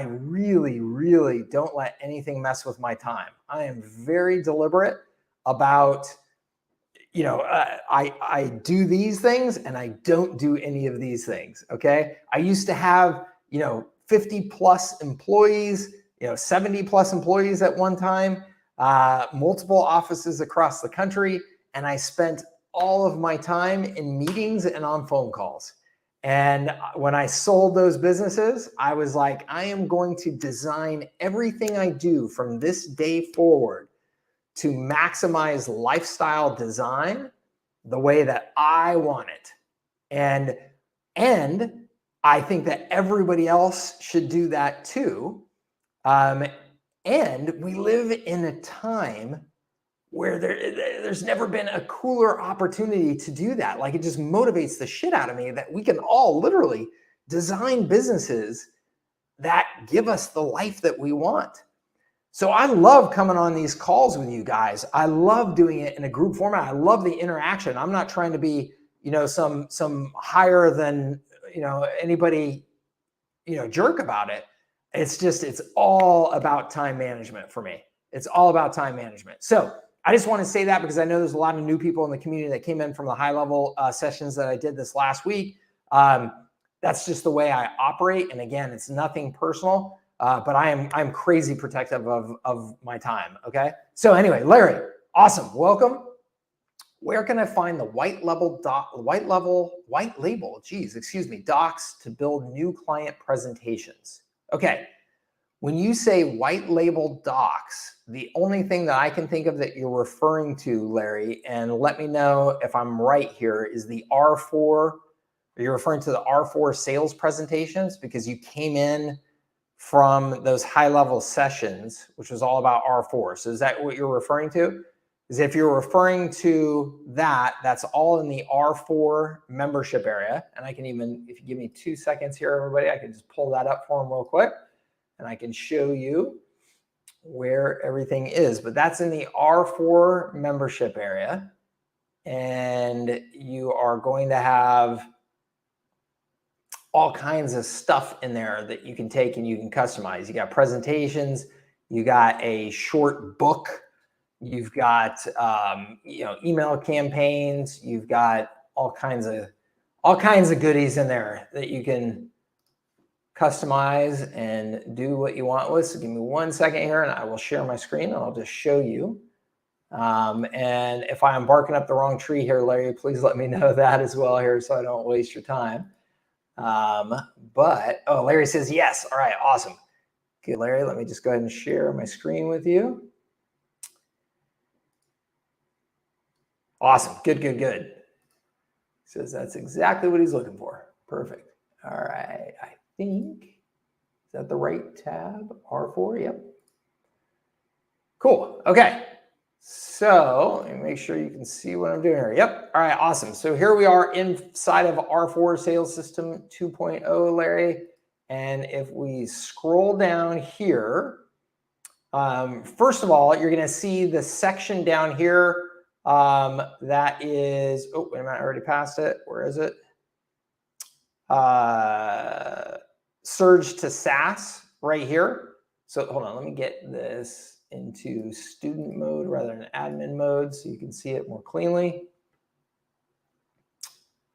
really, really don't let anything mess with my time. I am very deliberate about, I do these things and I don't do any of these things. Okay. I used to have, 50 plus employees, 70 plus employees at one time, multiple offices across the country. And I spent all of my time in meetings and on phone calls. And when I sold those businesses, I was like, I am going to design everything I do from this day forward to maximize lifestyle design the way that I want it. And I think that everybody else should do that too. And we live in a time where there's never been a cooler opportunity to do that. Like it just motivates the shit out of me that we can all literally design businesses that give us the life that we want. So I love coming on these calls with you guys. I love doing it in a group format. I love the interaction. I'm not trying to be, some higher than, anybody, jerk about it. It's all about time management for me. It's all about time management. So I just want to say that because I know there's a lot of new people in the community that came in from the high level sessions that I did this last week. That's just the way I operate. And again, it's nothing personal, but I'm crazy protective of my time. Okay. So anyway, Larry, awesome. Welcome. Where can I find the white label docs to build new client presentations? Okay. When you say white label docs, the only thing that I can think of that you're referring to, Larry, and let me know if I'm right here, is the R4. Are you referring to the R4 sales presentations? Because you came in from those high level sessions, which was all about R4. So is that what you're referring to? Is if you're referring to that, that's all in the R4 membership area. And I can even, if you give me 2 seconds here, everybody, I can just pull that up for them real quick. And I can show you where everything is. But that's in the R4 membership area. And you are going to have all kinds of stuff in there that you can take and you can customize. You got presentations, you got a short book, you've got email campaigns, you've got all kinds of goodies in there that you can customize and do what you want with. So give me 1 second here and I will share my screen and I'll just show you. And if I am barking up the wrong tree here, Larry, please let me know that as well here so I don't waste your time. But, oh, Larry says yes. All right, awesome. Okay, Larry, let me just go ahead and share my screen with you. Awesome, good, good, good. Says that's exactly what he's looking for. Perfect. All right, I think, is that the right tab? R4, yep. Cool, okay. So let me make sure you can see what I'm doing here. Yep, all right, awesome. So here we are inside of R4 Sales System 2.0, Larry. And if we scroll down here, first of all, you're gonna see the section down here that is, oh, wait a minute, I already passed it. Where is it? Surge to SaaS right here. So hold on, let me get this into student mode rather than admin mode so you can see it more cleanly.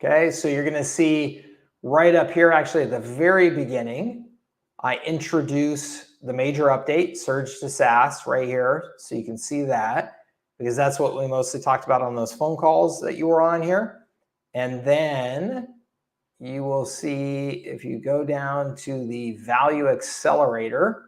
Okay, so you're gonna see right up here, actually at the very beginning, I introduce the major update, Surge to SaaS right here. So you can see that because that's what we mostly talked about on those phone calls that you were on here. And then you will see if you go down to the Value Accelerator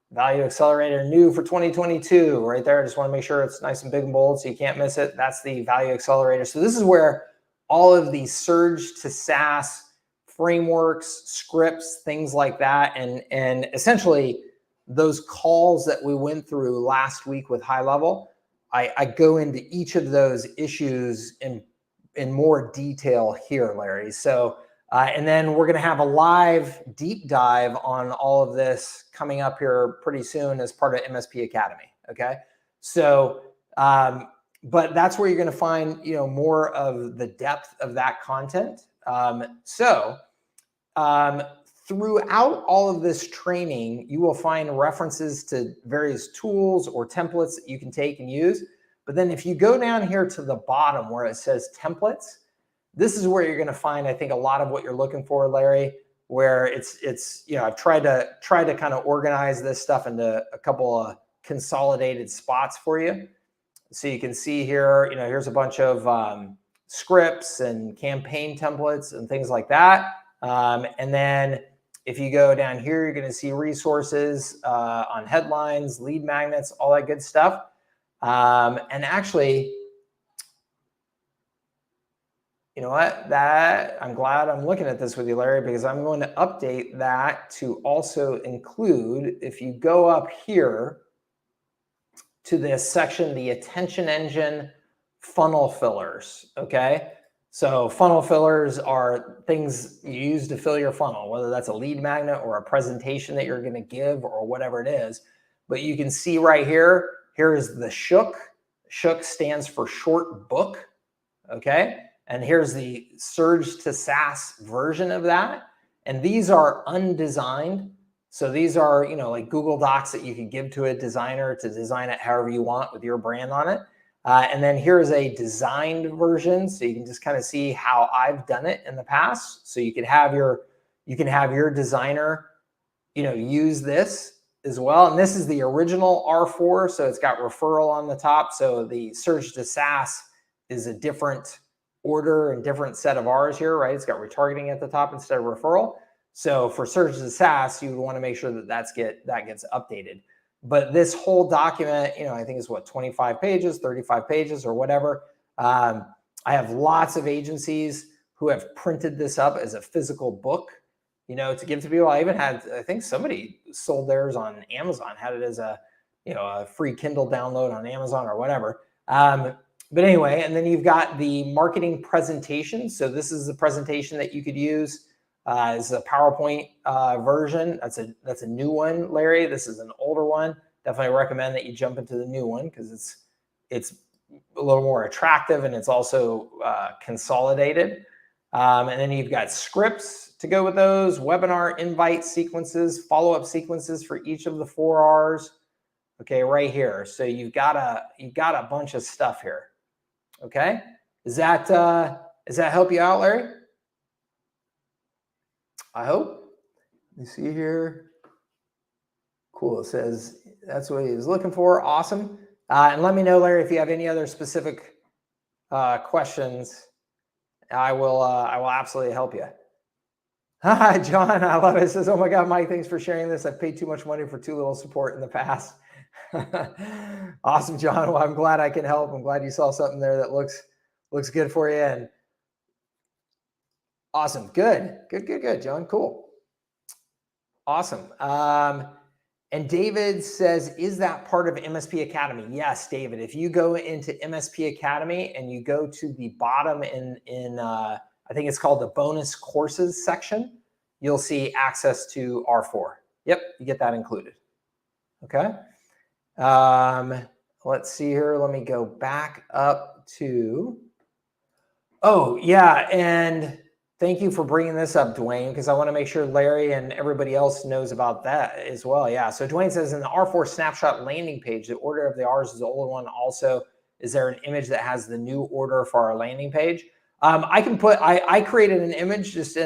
new for 2022 right there. I just want to make sure it's nice and big and bold so you can't miss it. That's the Value Accelerator. So this is where all of the Surge to SaaS frameworks, scripts, things like that, and essentially those calls that we went through last week with HighLevel, I go into each of those issues in more detail here, Larry. So, and then we're going to have a live deep dive on all of this coming up here pretty soon as part of MSP Academy. Okay. So, but that's where you're going to find, more of the depth of that content. Throughout all of this training, you will find references to various tools or templates that you can take and use. But then if you go down here to the bottom where it says templates, this is where you're going to find, I think, a lot of what you're looking for, Larry, where it's I've tried to kind of organize this stuff into a couple of consolidated spots for you. So you can see here, here's a bunch of scripts and campaign templates and things like that. And then if you go down here, you're going to see resources on headlines, lead magnets, all that good stuff. And actually, you know what? I'm glad I'm looking at this with you, Larry, because I'm going to update that to also include, if you go up here to this section, the attention engine funnel fillers, okay? So funnel fillers are things you use to fill your funnel, whether that's a lead magnet or a presentation that you're going to give or whatever it is. But you can see right here, here is the Shook. Shook stands for short book, okay? And here's the Surge to SaaS version of that. And these are undesigned. So these are, like Google Docs that you could give to a designer to design it however you want with your brand on it. And then here's a designed version, so you can just kind of see how I've done it in the past. So you can have your designer, use this as well. And this is the original R4, so it's got referral on the top. So the Surge to SaaS is a different order and different set of R's here, right? It's got retargeting at the top instead of referral. So for Surge to SaaS, you would want to make sure that that gets updated. But this whole document, I think is 25 pages, 35 pages or whatever. I have lots of agencies who have printed this up as a physical book, to give to people. I think somebody sold theirs on Amazon, had it as a free Kindle download on Amazon or whatever. But anyway, and then you've got the marketing presentation. So this is the presentation that you could use as a PowerPoint version. That's a new one, Larry. This is an older one. Definitely recommend that you jump into the new one because it's a little more attractive and it's also consolidated. And then you've got scripts to go with those, webinar invite sequences, follow-up sequences for each of the 4 R's. Okay, right here. So you've got a bunch of stuff here. Okay, is that Does that help you out, Larry? I hope. You see here. Cool. It says that's what he was looking for. Awesome. And let me know, Larry, if you have any other specific questions. I will absolutely help you. Hi, John. I love it. It says, oh my God, Mike, thanks for sharing this. I've paid too much money for too little support in the past. Awesome, John. Well, I'm glad I can help. I'm glad you saw something there that looks good for you. And awesome. Good, John. Cool. Awesome. And David says, is that part of MSP Academy? Yes, David. If you go into MSP Academy and you go to the bottom in I think it's called the bonus courses section, you'll see access to R4. Yep, you get that included. Okay. Let's see here. Let me go back up to, oh yeah, and thank you for bringing this up, Dwayne, because I want to make sure Larry and everybody else knows about that as well. Yeah, so Dwayne says in the R4 snapshot landing page, the order of the R's is the old one. Also, is there an image that has the new order for our landing page? I can put, I created an image just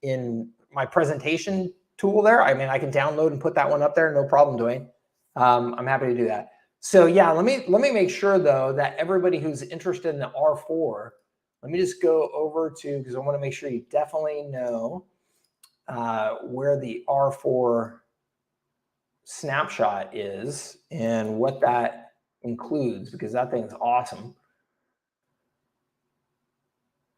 in my presentation tool there. I mean, I can download and put that one up there. No problem, Dwayne. I'm happy to do that. So yeah, let me make sure though that everybody who's interested in the R4, let me just go over to, because I want to make sure you definitely know where the R4 snapshot is and what that includes, because that thing's awesome.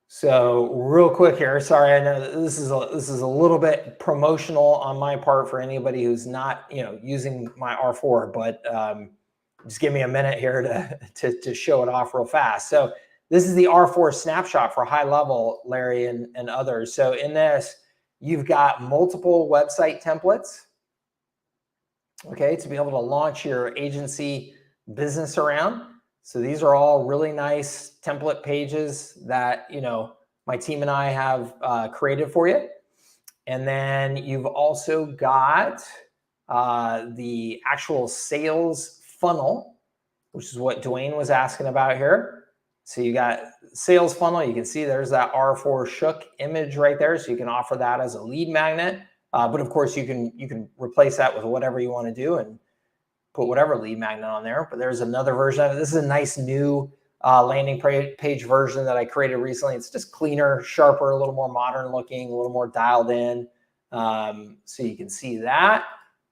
So real quick here, sorry, I know this is a little bit promotional on my part for anybody who's not, using my R4, but just give me a minute here to show it off real fast. So this is the R4 snapshot for HighLevel, Larry, and others. So in this, you've got multiple website templates, okay, to be able to launch your agency business around. So these are all really nice template pages that, my team and I have created for you. And then you've also got the actual sales funnel, which is what Dwayne was asking about here. So you got sales funnel. You can see there's that R4 Shook image right there. So you can offer that as a lead magnet. But of course, you can replace that with whatever you want to do and put whatever lead magnet on there. But there's another version of it. This is a nice new landing page version that I created recently. It's just cleaner, sharper, a little more modern looking, a little more dialed in. So you can see that.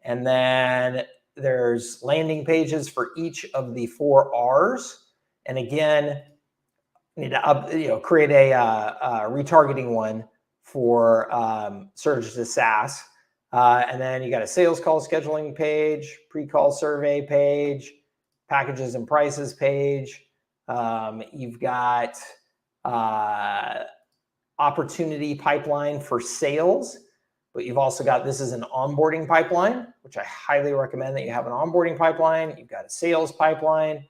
And then there's landing pages for each of the 4 R's. And again, you need to create a retargeting one for Surge to SaaS. And then you got a sales call scheduling page, pre-call survey page, packages and prices page. You've got opportunity pipeline for sales, but you've also got, this is an onboarding pipeline, which I highly recommend that you have an onboarding pipeline. You've got a sales pipeline.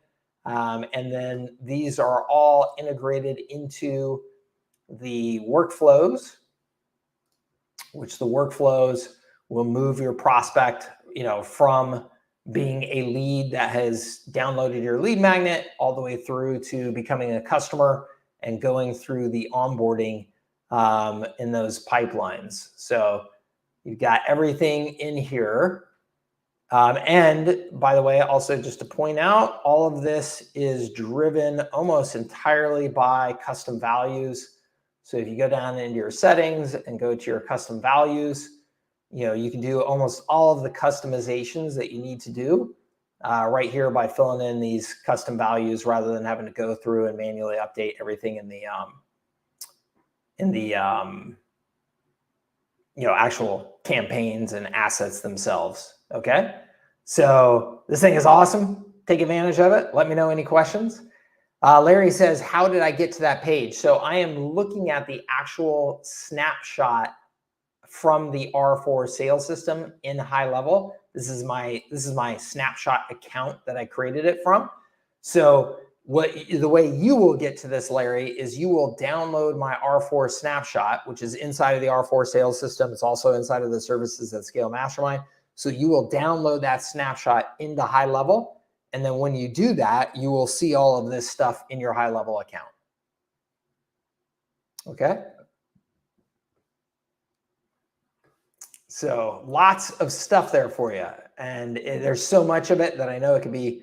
And then these are all integrated into the workflows, which the workflows will move your prospect, from being a lead that has downloaded your lead magnet all the way through to becoming a customer and going through the onboarding in those pipelines. So you've got everything in here. And by the way, also just to point out, all of this is driven almost entirely by custom values. So if you go down into your settings and go to your custom values, you can do almost all of the customizations that you need to do right here by filling in these custom values rather than having to go through and manually update everything in the actual campaigns and assets themselves. Okay. So this thing is awesome. Take advantage of it. Let me know any questions. Larry says, how did I get to that page? So I am looking at the actual snapshot from the R4 sales system in HighLevel. This is my snapshot account that I created it from. So the way you will get to this, Larry, is you will download my R4 snapshot, which is inside of the R4 sales system. It's also inside of the Services that Scale Mastermind. So you will download that snapshot into HighLevel. And then when you do that, you will see all of this stuff in your HighLevel account. Okay. So lots of stuff there for you. And there's so much of it that I know it can be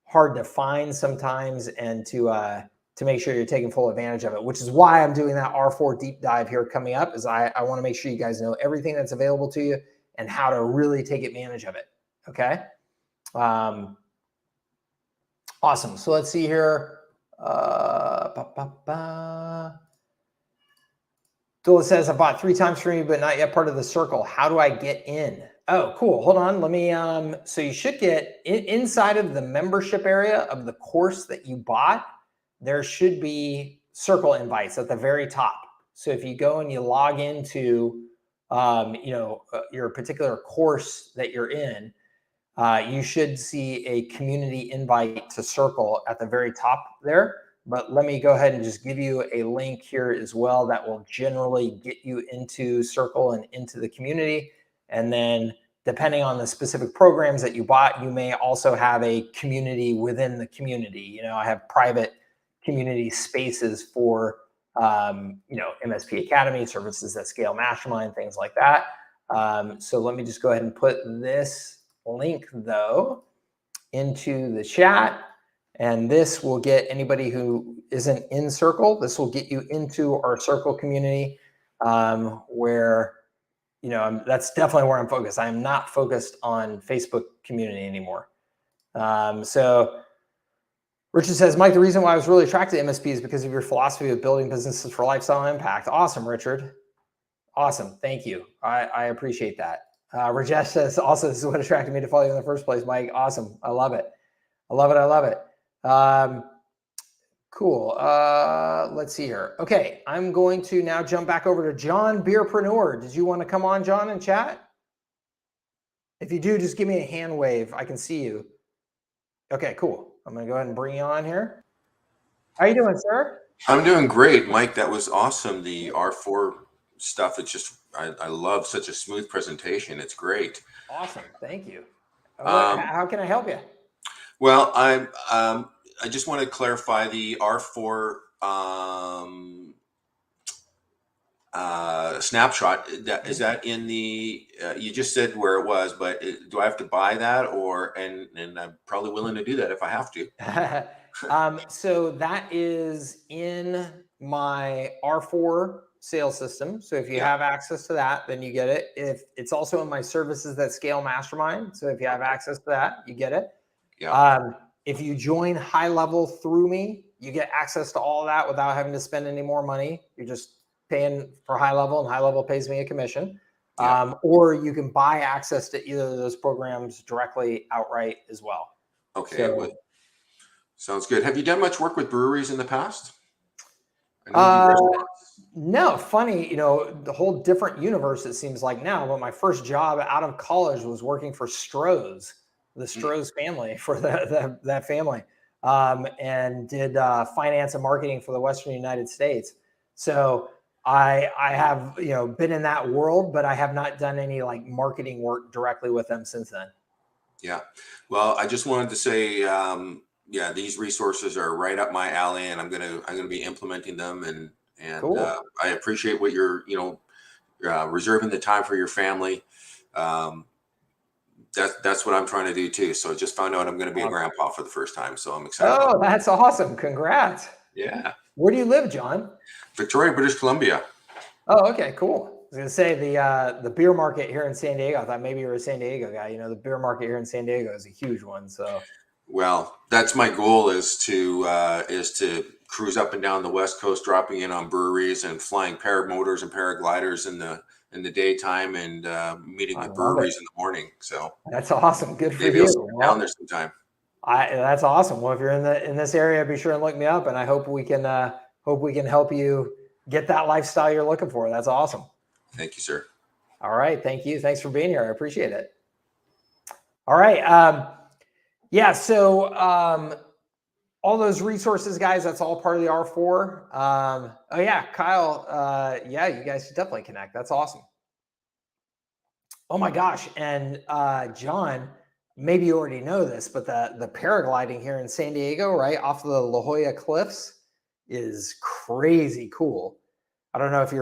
hard to find sometimes, and to make sure you're taking full advantage of it, which is why I'm doing that R4 deep dive here coming up, is I want to make sure you guys know everything that's available to you and how to really take advantage of it. Okay. Awesome. So let's see here. Dula says, I bought 3 times for me, but not yet part of the circle. How do I get in? Oh, cool. Hold on. Let me, so you should get inside of the membership area of the course that you bought. There should be circle invites at the very top. So if you go and you log into, your particular course that you're in, you should see a community invite to circle at the very top there. But let me go ahead and just give you a link here as well that will generally get you into circle and into the community. And then depending on the specific programs that you bought, you may also have a community within the community. I have private community spaces for, MSP Academy, Services that Scale Mastermind, things like that. So let me just go ahead and put this link though into the chat, and this will get anybody who isn't in circle, this will get you into our circle community, where that's definitely where I'm focused. I'm not focused on Facebook community anymore. So Richard says, Mike, the reason why I was really attracted to MSP is because of your philosophy of building businesses for lifestyle impact. Awesome, Richard. Awesome. Thank you. I appreciate that. Rajesh says, also, this is what attracted me to follow you in the first place, Mike. Awesome. I love it. I love it. I love it. Cool. Let's see here. Okay. I'm going to now jump back over to John Beerpreneur. Did you want to come on, John, and chat? If you do, just give me a hand wave. I can see you. Okay, cool. I'm going to go ahead and bring you on here. How you doing, sir? I'm doing great, Mike. That was awesome. The R4 stuff. It's just, I love such a smooth presentation. It's great. Awesome. Thank you. How can I help you? Well, I just want to clarify the R4 snapshot. Is that in the? You just said where it was, but do I have to buy that, and I'm probably willing to do that if I have to. So that is in my R4 sales system. So if you have access to that, then you get it. If it's also in my Services that Scale Mastermind, so if you have access to that, you get it. Yeah. If you join HighLevel through me, you get access to all of that without having to spend any more money. You're just paying for HighLevel, and HighLevel pays me a commission. Yeah. Or you can buy access to either of those programs directly outright as well. Okay. So, sounds good. Have you done much work with breweries in the past? No, funny, the whole different universe it seems like now, but my first job out of college was working for Stroh's, the Stroh's family, for that family, and did finance and marketing for the Western United States. So I have, been in that world, but I have not done any like marketing work directly with them since then. Yeah. Well, I just wanted to say, these resources are right up my alley, and I'm gonna be implementing them, and cool. I appreciate what you're reserving the time for your family. That's what I'm trying to do too. So just found out I'm going to be a grandpa for the first time, so I'm excited. Oh, that's awesome! Congrats. Yeah. Where do you live, John? Victoria, British Columbia. Oh, okay, cool. I was gonna say the beer market here in San Diego. I thought maybe you were a San Diego guy. The beer market here in San Diego is a huge one. So. Well, that's my goal, is to cruise up and down the West Coast, dropping in on breweries and flying paramotors and paragliders in the daytime, and meeting with breweries in the morning. So that's awesome. Good for maybe you. I'll sit down there sometime. That's awesome. Well, if you're in this area, be sure and look me up, and I hope we can help you get that lifestyle you're looking for. That's awesome. Thank you, sir. All right. Thank you. Thanks for being here. I appreciate it. All right. Yeah. So all those resources, guys, that's all part of the R4. Oh yeah, Kyle. Yeah, you guys should definitely connect. That's awesome. Oh my gosh. And John, maybe you already know this, but the paragliding here in San Diego, right off of the La Jolla Cliffs, is crazy cool. I don't know if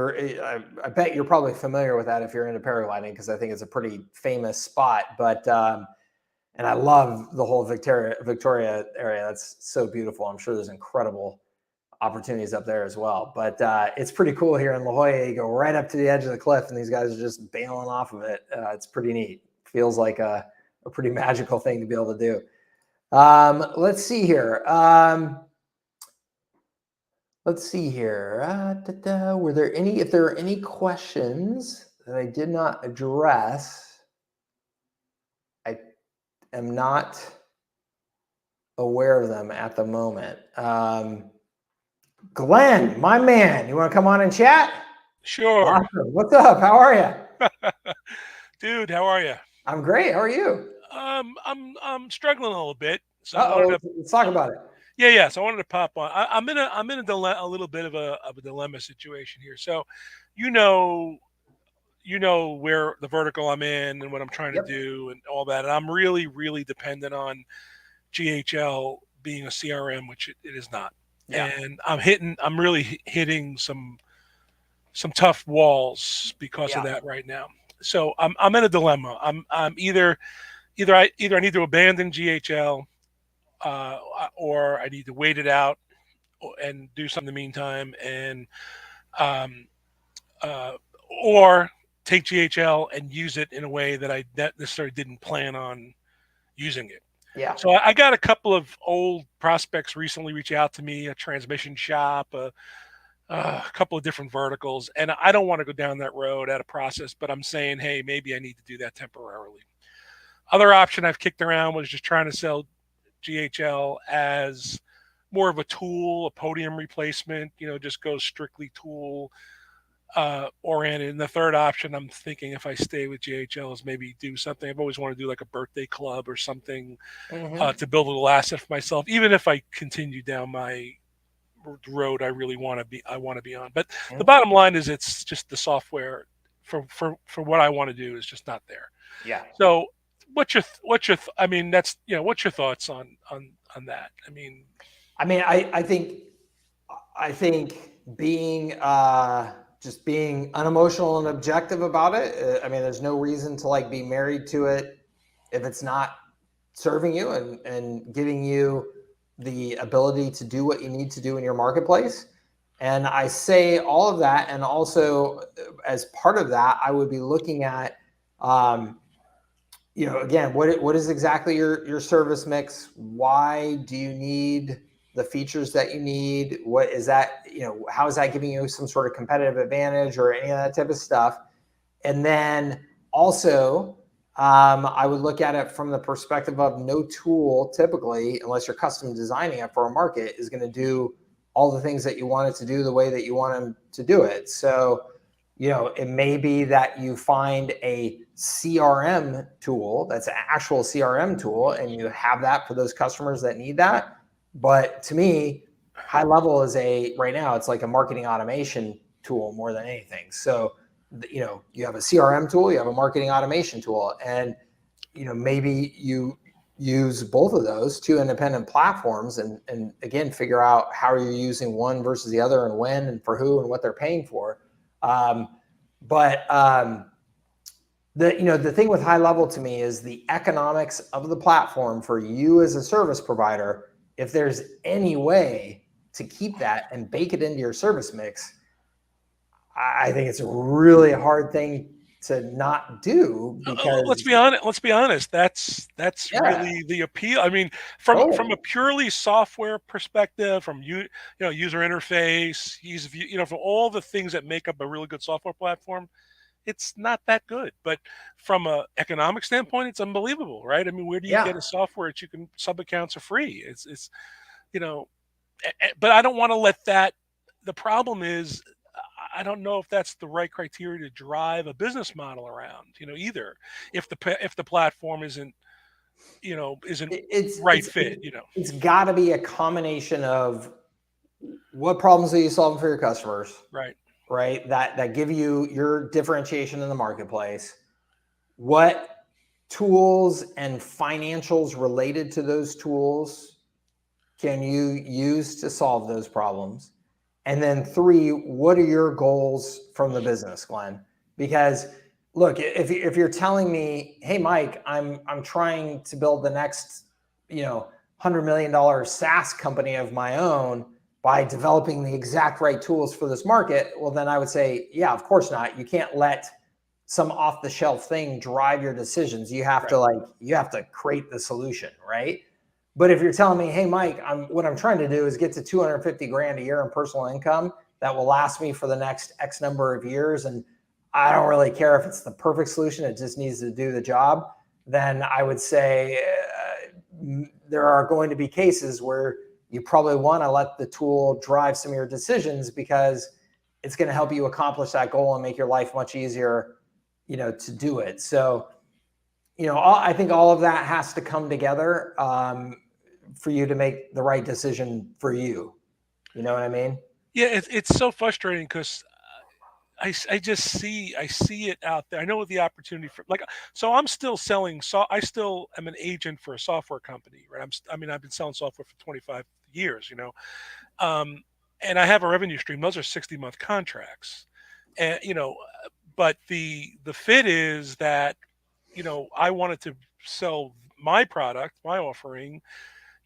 I bet you're probably familiar with that if you're into paragliding, because I think it's a pretty famous spot. But and I love the whole Victoria area. That's so beautiful. I'm sure there's incredible opportunities up there as well. But it's pretty cool here in La Jolla. You go right up to the edge of the cliff, and these guys are just bailing off of it. It's pretty neat. Feels like a pretty magical thing to be able to do. Let's see here. Were there any? If there are any questions that I did not address, I am not aware of them at the moment. Glenn, my man, you want to come on and chat? Sure. Awesome. What's up? How are you? Dude, how are you? I'm great. How are you? I'm struggling a little bit. So let's talk about it. Yeah. So I wanted to pop on. I'm in a little bit of a dilemma situation here. So, you know where the vertical I'm in and what I'm trying to do and all that. And I'm really, really dependent on GHL being a CRM, which it is not. Yeah. And I'm really hitting some tough walls because of that right now. So I'm in a dilemma. I'm either I need to abandon GHL, or I need to wait it out and do something in the meantime, and or take GHL and use it in a way that I necessarily didn't plan on using it. Yeah. So I got a couple of old prospects recently reach out to me, a transmission shop, a couple of different verticals, and I don't want to go down that road out of process, but I'm saying, hey, maybe I need to do that temporarily. Other option I've kicked around was just trying to sell GHL as more of a tool, a podium replacement, just go strictly tool oriented. And the third option I'm thinking, if I stay with GHL, is maybe do something. I've always wanted to do like a birthday club or something to build a little asset for myself, even if I continue down my road I want to be on. But the bottom line is, it's just the software for what I want to do is just not there. Yeah. So what's your what's your thoughts on that? I think being just being unemotional and objective about it. There's no reason to be married to it if it's not serving you and giving you the ability to do what you need to do in your marketplace. And I say all of that, and also as part of that, I would be looking at, again, what is exactly your service mix? Why do you need the features that you need? What is that, how is that giving you some sort of competitive advantage or any of that type of stuff? And then also, I would look at it from the perspective of no tool typically, unless you're custom designing it for a market, is going to do all the things that you want it to do the way that you want them to do it. So, it may be that you find a CRM tool that's an actual CRM tool, and you have that for those customers that need that. But to me, HighLevel is right now, it's like a marketing automation tool more than anything. So, you have a CRM tool, you have a marketing automation tool, and, maybe you use both of those, two independent platforms, and again, figure out how you're using one versus the other, and when and for who and what they're paying for. The thing with HighLevel to me is the economics of the platform for you as a service provider. If there's any way to keep that and bake it into your service mix, I think it's a really hard thing to not do, because let's be honest. That's really the appeal. From a purely software perspective, from user interface, ease of view, from all the things that make up a really good software platform, it's not that good. But from a economic standpoint, it's unbelievable, right? Where do you get a software that you can sub accounts are free? It's but I don't want to let that. The problem is, I don't know if that's the right criteria to drive a business model around, either. If the platform isn't fit. It's got to be a combination of what problems are you solving for your customers, right? That give you your differentiation in the marketplace. What tools and financials related to those tools can you use to solve those problems? And then 3, what are your goals from the business, Glenn? Because look, if you're telling me, hey, Mike, I'm trying to build the next, $100 million SaaS company of my own by developing the exact right tools for this market, well, then I would say, yeah, of course not. You can't let some off the shelf thing drive your decisions. You have to create the solution, right? But if you're telling me, hey, Mike, what I'm trying to do is get to 250 grand a year in personal income that will last me for the next X number of years, and I don't really care if it's the perfect solution, it just needs to do the job, then I would say there are going to be cases where you probably want to let the tool drive some of your decisions because it's going to help you accomplish that goal and make your life much easier, to do it. So, I think all of that has to come together for you to make the right decision for you. You know what I mean? Yeah, it's so frustrating because I see it out there. I know the opportunity for so I'm still selling. So I still am an agent for a software company, right? I've been selling software for 25 years, um, and I have a revenue stream. Those are 60-month contracts, and but the fit is that I wanted to sell my product, my offering,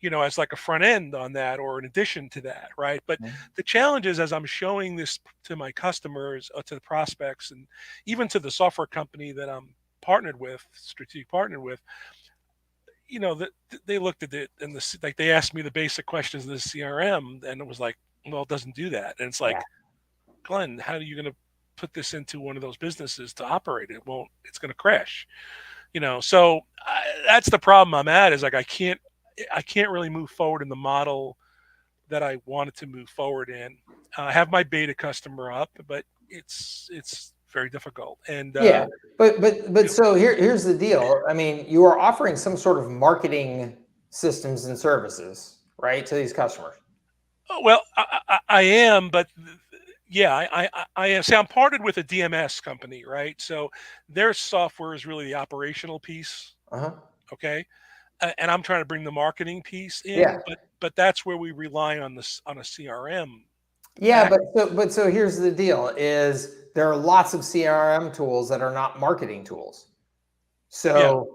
as like a front end on that or in addition to that, right? But the challenge is as I'm showing this to my customers, to the prospects, and even to the software company that I'm strategic partnered with, they looked at it and like they asked me the basic questions of the CRM, and it was like, well, it doesn't do that. And it's like, Glenn, how are you going to put this into one of those businesses to operate? It's going to crash, So that's the problem I'm at is like, I can't really move forward in the model that I wanted to move forward in. I have my beta customer up, but it's very difficult. And but so here's the deal. I mean, you are offering some sort of marketing systems and services, right, to these customers. Well, I am, but yeah, I am. See, I'm partnered with a DMS company, right? So their software is really the operational piece. Okay. And I'm trying to bring the marketing piece in, but that's where we rely on a CRM. Yeah, but so here's the deal: is there are lots of CRM tools that are not marketing tools. So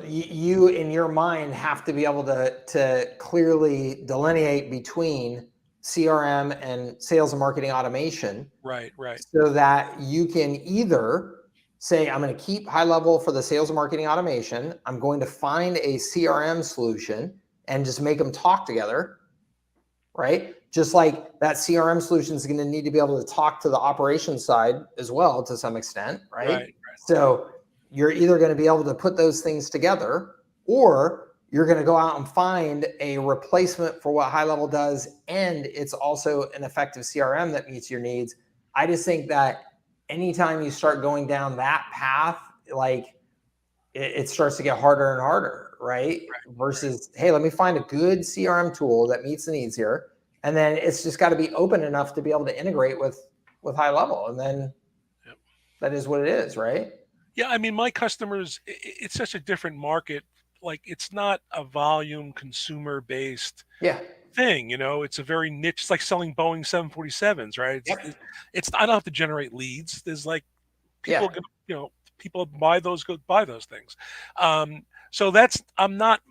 you in your mind have to be able to clearly delineate between CRM and sales and marketing automation, right, so that you can either say, I'm going to keep HighLevel for the sales and marketing automation. I'm going to find a CRM solution and just make them talk together, right? Just like that CRM solution is going to need to be able to talk to the operations side as well to some extent, right? So you're either going to be able to put those things together, or you're going to go out and find a replacement for what HighLevel does, and it's also an effective CRM that meets your needs. I just think that anytime you start going down that path, like it starts to get harder and harder, right? Versus, hey, let me find a good CRM tool that meets the needs here, and then it's just got to be open enough to be able to integrate with HighLevel, and then that is what it is, right? Yeah, I mean, my customers, it's such a different market. Like, it's not a volume consumer based thing. It's a very niche. It's like selling Boeing 747s, right? It's I don't have to generate leads. There's like people, people buy those things. So I'm not.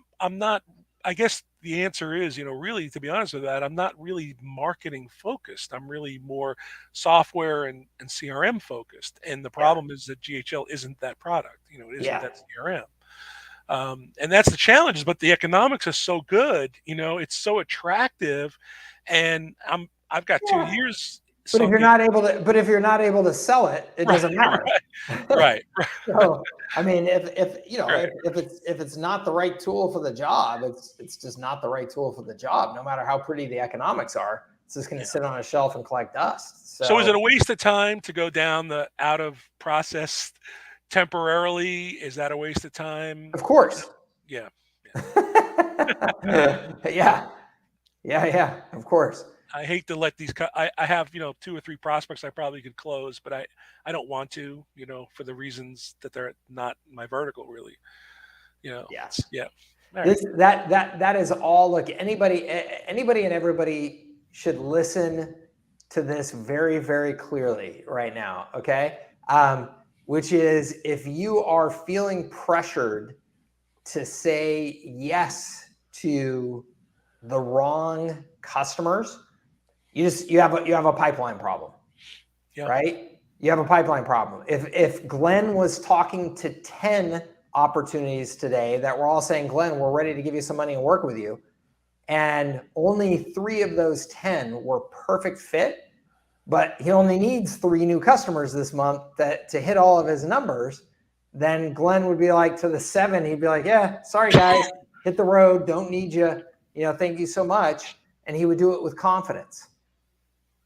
I guess the answer is, really, to be honest with that, I'm not really marketing focused. I'm really more software and CRM focused. And the problem is that GHL isn't that product. It isn't that CRM. And that's the challenge. But the economics is so good. It's so attractive, and I've got 2 years. But if you're not able to sell it, it doesn't matter. Right. So, I mean, if it's not the right tool for the job, it's just not the right tool for the job. No matter how pretty the economics are, it's just going to sit on a shelf and collect dust. So is it a waste of time to go down the out of process temporarily? Is that a waste of time? Of course. Yeah. Yeah. Of course. I hate to let these. I have 2 or 3 prospects I probably could close, but I don't want to, for the reasons that they're not my vertical really. That is all. Look, anybody and everybody should listen to this very, very clearly right now, okay? Which is, if you are feeling pressured to say yes to the wrong customers, you have a pipeline problem, right? You have a pipeline problem. If Glenn was talking to 10 opportunities today that were all saying, Glenn, we're ready to give you some money and work with you, and only 3 of those 10 were perfect fit, but he only needs 3 new customers this month to hit all of his numbers, then Glenn would be like, to the 7, he'd be like, yeah, sorry guys, hit the road, don't need you, thank you so much. And he would do it with confidence.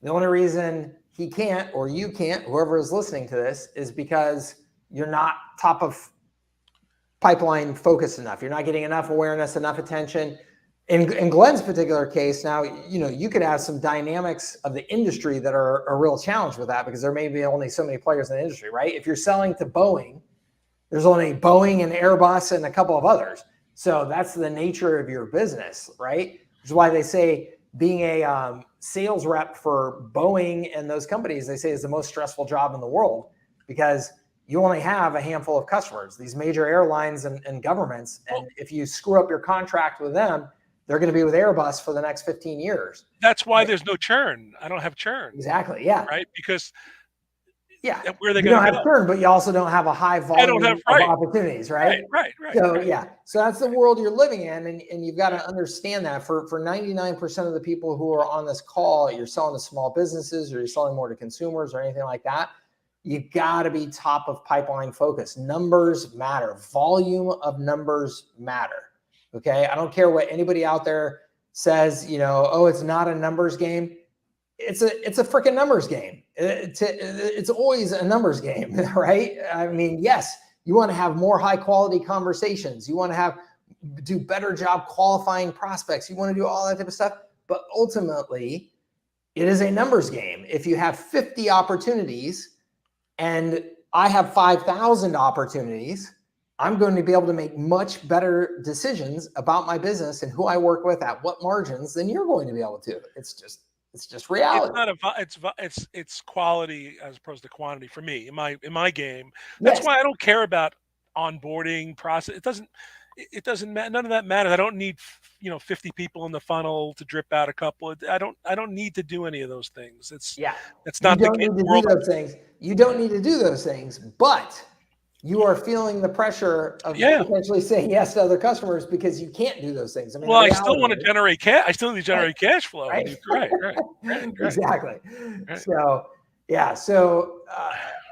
The only reason he can't, or you can't, whoever is listening to this, is because you're not top of pipeline focused enough. You're not getting enough awareness, enough attention. In Glenn's particular case, now, you could have some dynamics of the industry that are a real challenge with that, because there may be only so many players in the industry, right? If you're selling to Boeing, there's only Boeing and Airbus and a couple of others. So that's the nature of your business, right? Which is why they say being a sales rep for Boeing and those companies, they say, is the most stressful job in the world, because you only have a handful of customers, these major airlines and governments. And if you screw up your contract with them, they're going to be with Airbus for the next 15 years. That's why there's no churn. I don't have churn. Exactly. Yeah. Right. Because you where are they don't going to have go? churn, but you also don't have a high volume of opportunities, right? Right. So so that's the world you're living in, and you've got to understand that. For 99% of the people who are on this call, you're selling to small businesses, or you're selling more to consumers, or anything like that. You got to be top of pipeline focus. Numbers matter. Volume of numbers matter. Okay, I don't care what anybody out there says. Oh, it's not a numbers game. It's a freaking numbers game. It's always a numbers game, right? I mean, yes, you want to have more high quality conversations. You want to do better job qualifying prospects. You want to do all that type of stuff. But ultimately, it is a numbers game. If you have 50 opportunities and I have 5,000 opportunities, I'm going to be able to make much better decisions about my business and who I work with at what margins than you're going to be able to. It's just reality. It's quality as opposed to quantity for me in my game. That's why I don't care about onboarding process. It doesn't matter. None of that matters. I don't need 50 people in the funnel to drip out a couple. I don't need to do any of those things. That's not the need to do those things. You don't need to do those things, but you are feeling the pressure of potentially saying yes to other customers because you can't do those things. I mean, I still want to generate cash. I still need to generate cash flow. Right. Right. Exactly. Right. So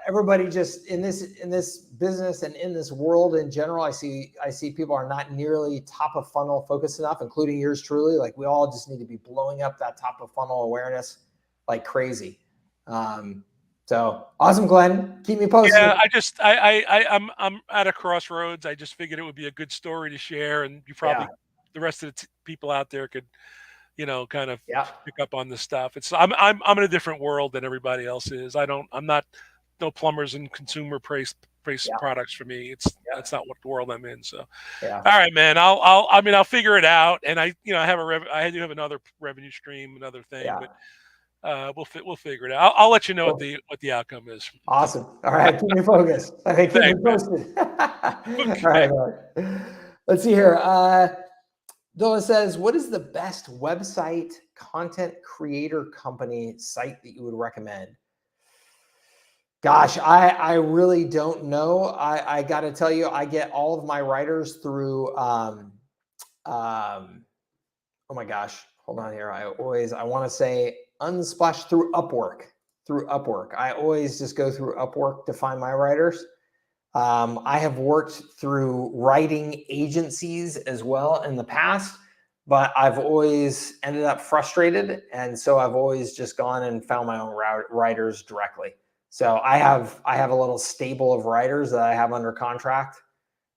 everybody just in this business and in this world in general, I see people are not nearly top of funnel focused enough, including yours truly. Like, we all just need to be blowing up that top of funnel awareness like crazy. So awesome, Glenn. Keep me posted. Yeah, I'm at a crossroads. I just figured it would be a good story to share, and you probably the rest of the people out there could, kind of pick up on this stuff. I'm in a different world than everybody else is. I'm not no plumbers and consumer price products for me. That's not what the world I'm in. So, all right, man. I'll figure it out, and I do have another revenue stream, another thing, but. We'll figure it out. I'll let you know what the outcome is. Awesome. All right, keep me focused. Okay, keep me posted. Okay. All right, let's see here. Dola says, what is the best website content creator company site that you would recommend? Gosh, I really don't know. I got to tell you, I get all of my writers through. Oh my gosh, hold on here. I want to say Unsplash through Upwork. I always just go through Upwork to find my writers. I have worked through writing agencies as well in the past, but I've always ended up frustrated. And so I've always just gone and found my own writers directly. So I have a little stable of writers that I have under contract.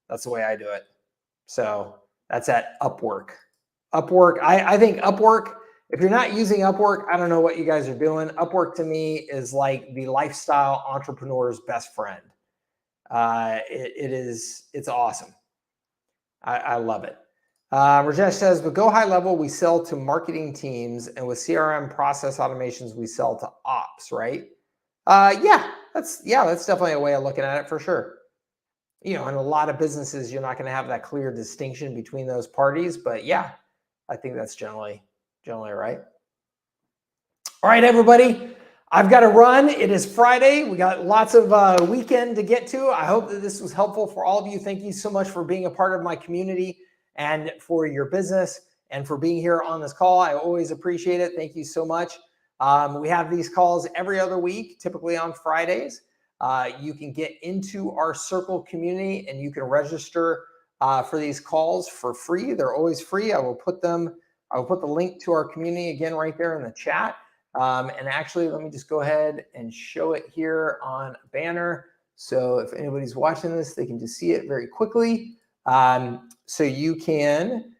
That's the way I do it. So that's at Upwork. I think Upwork, if you're not using Upwork, I don't know what you guys are doing. Upwork to me is like the lifestyle entrepreneur's best friend. It's awesome. I love it. Rajesh says, with Go High Level, we sell to marketing teams, and with CRM process automations, we sell to ops, right? Yeah, that's definitely a way of looking at it for sure. You know, in a lot of businesses, you're not going to have that clear distinction between those parties, but yeah, I think that's generally right. All right, everybody, I've got to run. It is Friday. We got lots of weekend to get to. I hope that this was helpful for all of you. Thank you so much for being a part of my community and for your business and for being here on this call. I always appreciate it. Thank you so much. We have these calls every other week, typically on Fridays. You can get into our Circle community and you can register for these calls for free. They're always free. I will put the link to our community again right there in the chat. And actually, let me just go ahead and show it here on a banner. So if anybody's watching this, they can just see it very quickly. So you can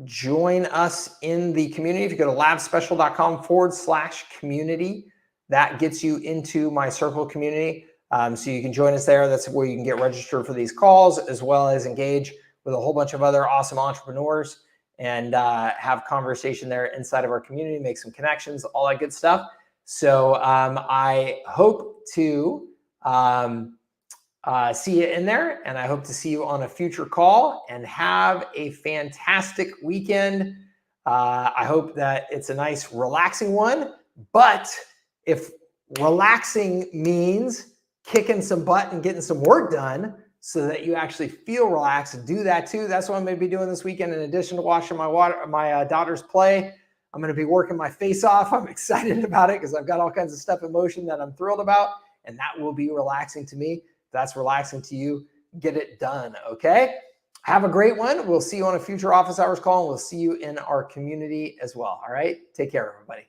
join us in the community. If you go to labspecial.com/community, that gets you into my Circle community. So you can join us there. That's where you can get registered for these calls, as well as engage with a whole bunch of other awesome entrepreneurs and have conversation there inside of our community, make some connections, all that good stuff. So I hope to see you in there, and I hope to see you on a future call, and have a fantastic weekend. I hope that it's a nice, relaxing one, but if relaxing means kicking some butt and getting some work done so that you actually feel relaxed, do that too. That's what I'm going to be doing this weekend. In addition to watching my daughters play, I'm going to be working my face off. I'm excited about it because I've got all kinds of stuff in motion that I'm thrilled about, and that will be relaxing to me. If that's relaxing to you, get it done, okay? Have a great one. We'll see you on a future office hours call, and we'll see you in our community as well, all right? Take care, everybody.